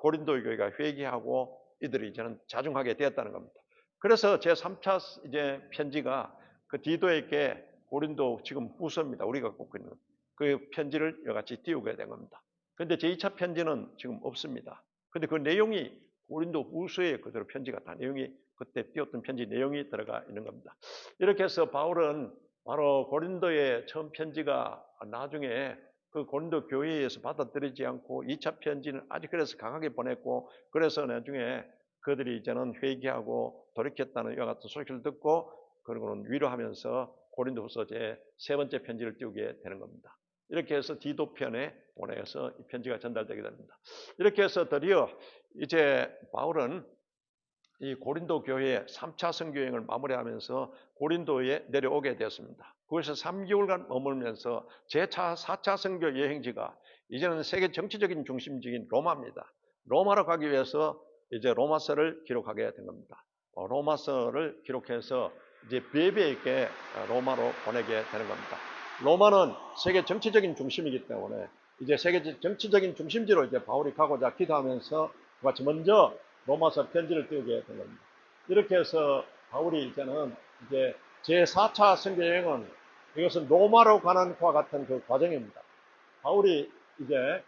고린도 교회가 회개하고 이들이 이제는 자중하게 되었다는 겁니다. 그래서 제3차 이제 편지가 그 디도에게 고린도 지금 후서입니다. 우리가 갖고 있는 그 편지를 여같이 띄우게 된 겁니다. 그런데 제2차 편지는 지금 없습니다. 근데 그 내용이 고린도 후서에 그대로 편지가 다 내용이 그때 띄웠던 편지 내용이 들어가 있는 겁니다. 이렇게 해서 바울은 바로 고린도의 처음 편지가 나중에 그 고린도 교회에서 받아들이지 않고 2차 편지는 아직 그래서 강하게 보냈고 그래서 나중에 그들이 이제는 회개하고 돌이켰다는 이와 같은 소식을 듣고 그리고는 위로하면서 고린도후서 제 세 번째 편지를 띄우게 되는 겁니다. 이렇게 해서 디도편에 보내서 이 편지가 전달되게 됩니다. 이렇게 해서 드디어 이제 바울은 이 고린도 교회의 3차 선교여행을 마무리하면서 고린도에 내려오게 되었습니다. 그것에서 3개월간 머물면서 제4차 선교 여행지가 이제는 세계 정치적인 중심지인 로마입니다. 로마로 가기 위해서 이제 로마서를 기록하게 된 겁니다. 로마서를 기록해서 이제 베베 있게 로마로 보내게 되는 겁니다. 로마는 세계 정치적인 중심이기 때문에 이제 세계 정치적인 중심지로 이제 바울이 가고자 기도하면서 같이 먼저 로마서 편지를 띄우게 된 겁니다. 이렇게 해서 바울이 이제는 이제 제4차 선교 여행은 이것은 로마로 가는 것과 같은 그 과정입니다. 바울이 이제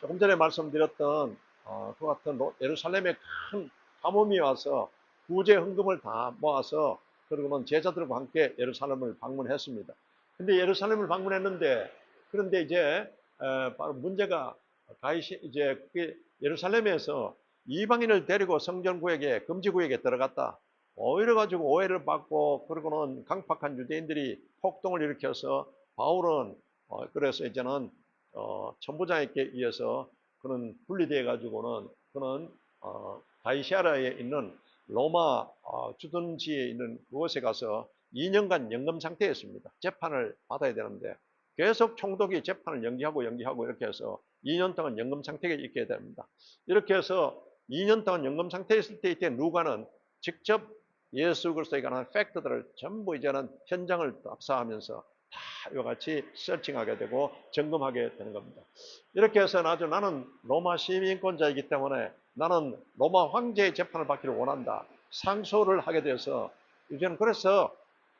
조금 전에 말씀드렸던 그 같은 예루살렘에 큰 가뭄이 와서 구제 헌금을 다 모아서 그러고는 제자들과 함께 예루살렘을 방문했습니다. 근데 예루살렘을 방문했는데 그런데 이제 바로 문제가 이제 예루살렘에서 이방인을 데리고 성전구역에 금지구역에 들어갔다. 이래 가지고 오해를 받고 그러고는 강팍한 유대인들이 폭동을 일으켜서 바울은 그래서 이제는 천부장에게 의해서 그는 분리되어 가지고는 그는 다이시아라에 있는 로마 주둔지에 있는 그곳에 가서 2년간 연금 상태였습니다. 재판을 받아야 되는데 계속 총독이 재판을 연기하고 이렇게 해서 2년 동안 연금 상태에 있게 됩니다. 이렇게 해서 2년 동안 연금 상태에 있을 때 이때 누가는 직접 예수 그리스도에 관한 팩트들을 전부 이제는 현장을 답사하면서 다 이와 같이 서칭하게 되고 점검하게 되는 겁니다. 이렇게 해서 나는 로마 시민권자이기 때문에 나는 로마 황제의 재판을 받기를 원한다. 상소를 하게 돼서 이제는 그래서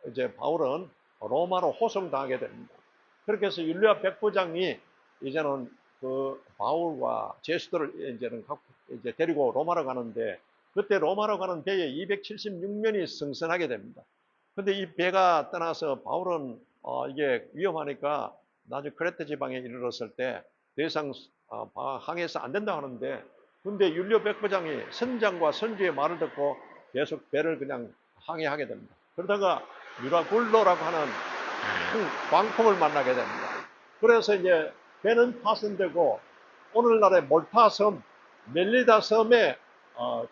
이제 바울은 로마로 호송당하게 됩니다. 그렇게 해서 율리아 백부장이 이제는 그 바울과 제수들을 이제는 이제 데리고 로마로 가는데 그때 로마로 가는 배에 276명이 승선하게 됩니다. 근데 이 배가 떠나서 바울은 이게 위험하니까 나중에 크레테 지방에 이르렀을 때 더 이상 항해해서 안 된다고 하는데 근데 율리오 백부장이 선장과 선주의 말을 듣고 계속 배를 그냥 항해하게 됩니다. 그러다가 유라굴로라고 하는 큰 광풍을 만나게 됩니다. 그래서 이제 배는 파손되고 오늘날의 몰타 섬, 멜리다 섬에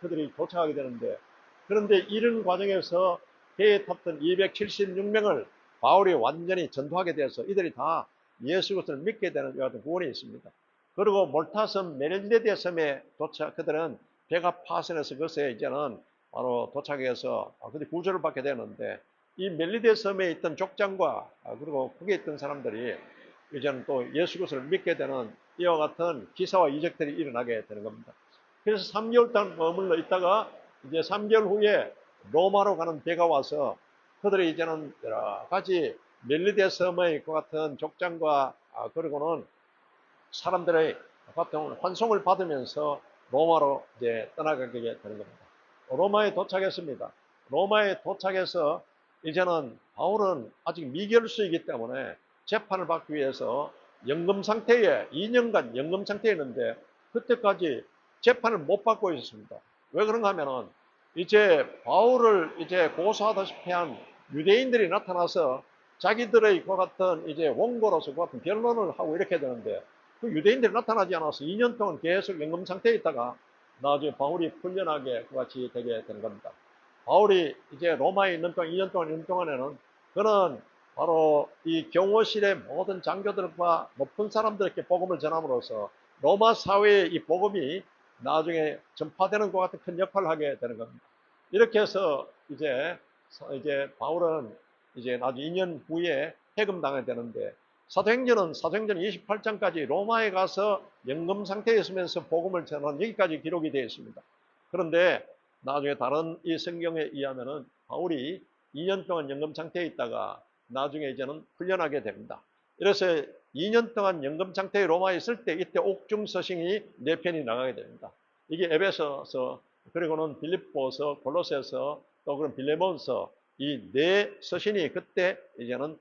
그들이 도착하게 되는데 그런데 이런 과정에서 배에 탔던 276명을 바울이 완전히 전도하게 돼서 이들이 다 예수 그리스도를 믿게 되는 이와 같은 구원이 있습니다. 그리고 몰타 섬, 멜리데 섬에 그들은 배가 파손해서 그것에 이제는 바로 도착해서 그들이 구조를 받게 되는데 이 멜리데 섬에 있던 족장과 그리고 거기에 있던 사람들이 이제는 또 예수 그리스도를 믿게 되는 이와 같은 기사와 이적들이 일어나게 되는 겁니다. 그래서 3개월 동안 머물러 있다가 이제 3개월 후에 로마로 가는 배가 와서 그들이 이제는 여러 가지 멜리데 섬의 그 같은 족장과 그리고는 사람들의 같은 환송을 받으면서 로마로 이제 떠나가게 되는 겁니다. 로마에 도착했습니다. 로마에 도착해서 이제는 바울은 아직 미결수이기 때문에 재판을 받기 위해서 연금 상태에 2년간 연금 상태에 있는데 그때까지 재판을 못 받고 있었습니다. 왜 그런가 하면은 이제 바울을 이제 고소하다시피 한 유대인들이 나타나서 자기들의 그 같은 이제 원고로서 그 같은 변론을 하고 이렇게 되는데 그 유대인들이 나타나지 않아서 2년 동안 계속 연금 상태에 있다가 나중에 바울이 훈련하게 같이 되게 되는 겁니다. 바울이 이제 로마에 있는 동안 2년 동안에는 그는 바로 이 경호실의 모든 장교들과 높은 사람들에게 복음을 전함으로써 로마 사회의 이 복음이 나중에 전파되는 것 같은 큰 역할을 하게 되는 겁니다. 이렇게 해서 이제 바울은 이제 나중에 2년 후에 해금당하게 되는데 사도행전 28장까지 로마에 가서 연금 상태에 있으면서 복음을 전한 여기까지 기록이 되어 있습니다. 그런데 나중에 다른 이 성경에 의하면은 바울이 2년 동안 연금 상태에 있다가 나중에 이제는 훈련하게 됩니다. 그래서 2년 동안 연금 상태에 로마에 있을 때 이때 옥중 서신이 4편이 나가게 됩니다. 이게 에베소서, 그리고는 빌립보서, 골로새서, 또 그런 빌레몬서, 이 4서신이 그때 이제는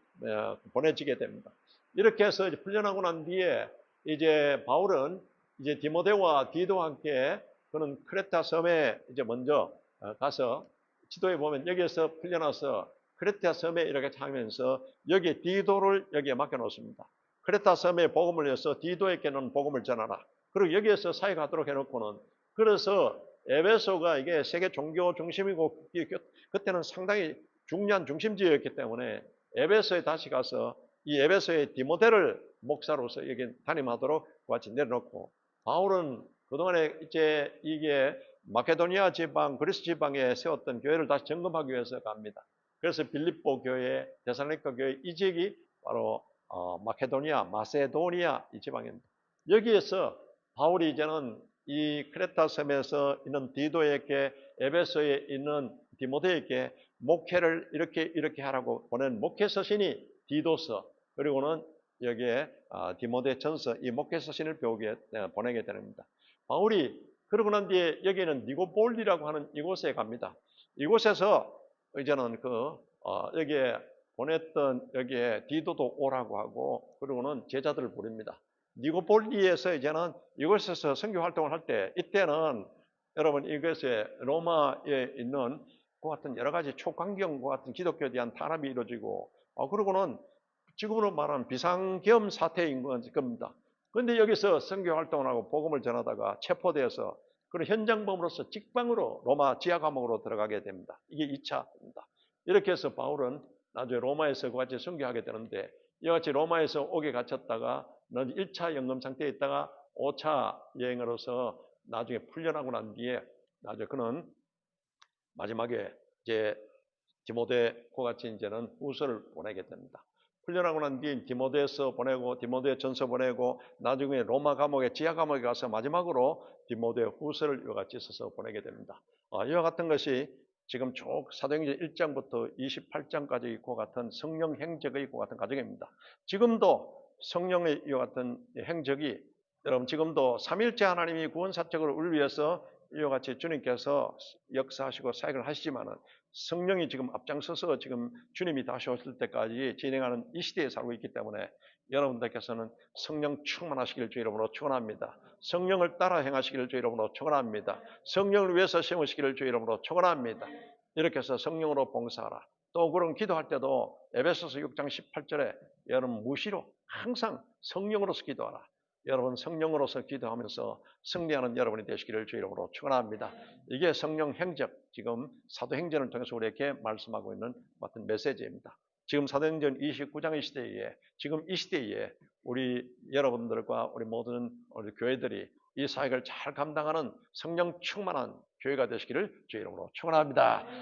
보내지게 됩니다. 이렇게 해서 이제 훈련하고 난 뒤에 이제 바울은 이제 디모데와 디도와 함께 그는 크레타 섬에 이제 먼저 가서 지도에 보면 여기에서 풀려나서 크레타 섬에 이렇게 하면서 여기 디도를 여기에 맡겨놓습니다. 크레타 섬에 복음을 해서 디도에게는 복음을 전하라. 그리고 여기에서 사역하도록 해놓고는 그래서 에베소가 이게 세계 종교 중심이고 그때는 상당히 중요한 중심지였기 때문에 에베소에 다시 가서 이 에베소의 디모데를 목사로서 여기 담임하도록 같이 내려놓고 바울은 그동안에 이제 이게 마케도니아 지방, 그리스 지방에 세웠던 교회를 다시 점검하기 위해서 갑니다. 그래서 빌립보 교회, 데살로니가 교회 이 지역이 바로 마세도니아 이 지방입니다. 여기에서 바울이 이제는 이 크레타 섬에서 있는 디도에게 에베소에 있는 디모데에게 목회를 이렇게 하라고 보낸 목회 서신이 디도서 그리고는 여기에 디모데 전서 이 목회 서신을 보내게 됩니다. 바울이 그러고 난 뒤에 여기는 니고볼리라고 하는 이곳에 갑니다. 이곳에서 이제는 여기에 보냈던 여기에 디도도 오라고 하고 그리고는 제자들을 부릅니다. 니고볼리에서 이제는 이곳에서 선교 활동을 할 때 이때는 여러분 이것에 로마에 있는 그 같은 여러 가지 초강경과 같은 기독교에 대한 탄압이 이루어지고 그리고는 지금으로 말하는 비상계엄 사태인 겁니다. 그런데 여기서 선교 활동을 하고 복음을 전하다가 체포되어서 그런 현장범으로서 직방으로 로마 지하 감옥으로 들어가게 됩니다. 이게 2차입니다. 이렇게 해서 바울은 나중에 로마에서 같이 선교하게 되는데 이같이 로마에서 옥에 갇혔다가 1차 연금 상태에 있다가 5차 여행으로서 나중에 풀려나고 난 뒤에 나중에 그는 마지막에 이제 디모데와 같이 이제는 후서를 보내게 됩니다. 훈련하고 난 뒤 디모데서 보내고 디모데 전서 보내고 나중에 로마 감옥에 지하 감옥에 가서 마지막으로 디모데 후서를 이와 같이 써서 보내게 됩니다. 이와 같은 것이 지금 쭉 사도행전 1장부터 28장까지 있고 같은 성령 행적의 있고 같은 과정입니다. 지금도 성령의 이와 같은 행적이 여러분 지금도 삼일째 하나님이 구원사적으로 우리를 위해서 이와 같이 주님께서 역사하시고 사역을 하시지만은 성령이 지금 앞장서서 지금 주님이 다시 오실 때까지 진행하는 이 시대에 살고 있기 때문에 여러분들께서는 성령 충만하시길 주 이름으로 축원합니다. 성령을 따라 행하시기를 주 이름으로 축원합니다. 성령을 위해서 심으시기를 주 이름으로 축원합니다. 이렇게 해서 성령으로 봉사하라. 또 그런 기도할 때도 에베소서 6장 18절에 여러분 무시로 항상 성령으로서 기도하라. 여러분 성령으로서 기도하면서 승리하는 여러분이 되시기를 주 이름으로 축원합니다. 이게 성령 행적 지금 사도행전을 통해서 우리에게 말씀하고 있는 같은 메시지입니다. 지금 사도행전 29장의 시대에 지금 이 시대에 우리 여러분들과 우리 모든 우리 교회들이 이 사역을 잘 감당하는 성령 충만한 교회가 되시기를 주 이름으로 축원합니다.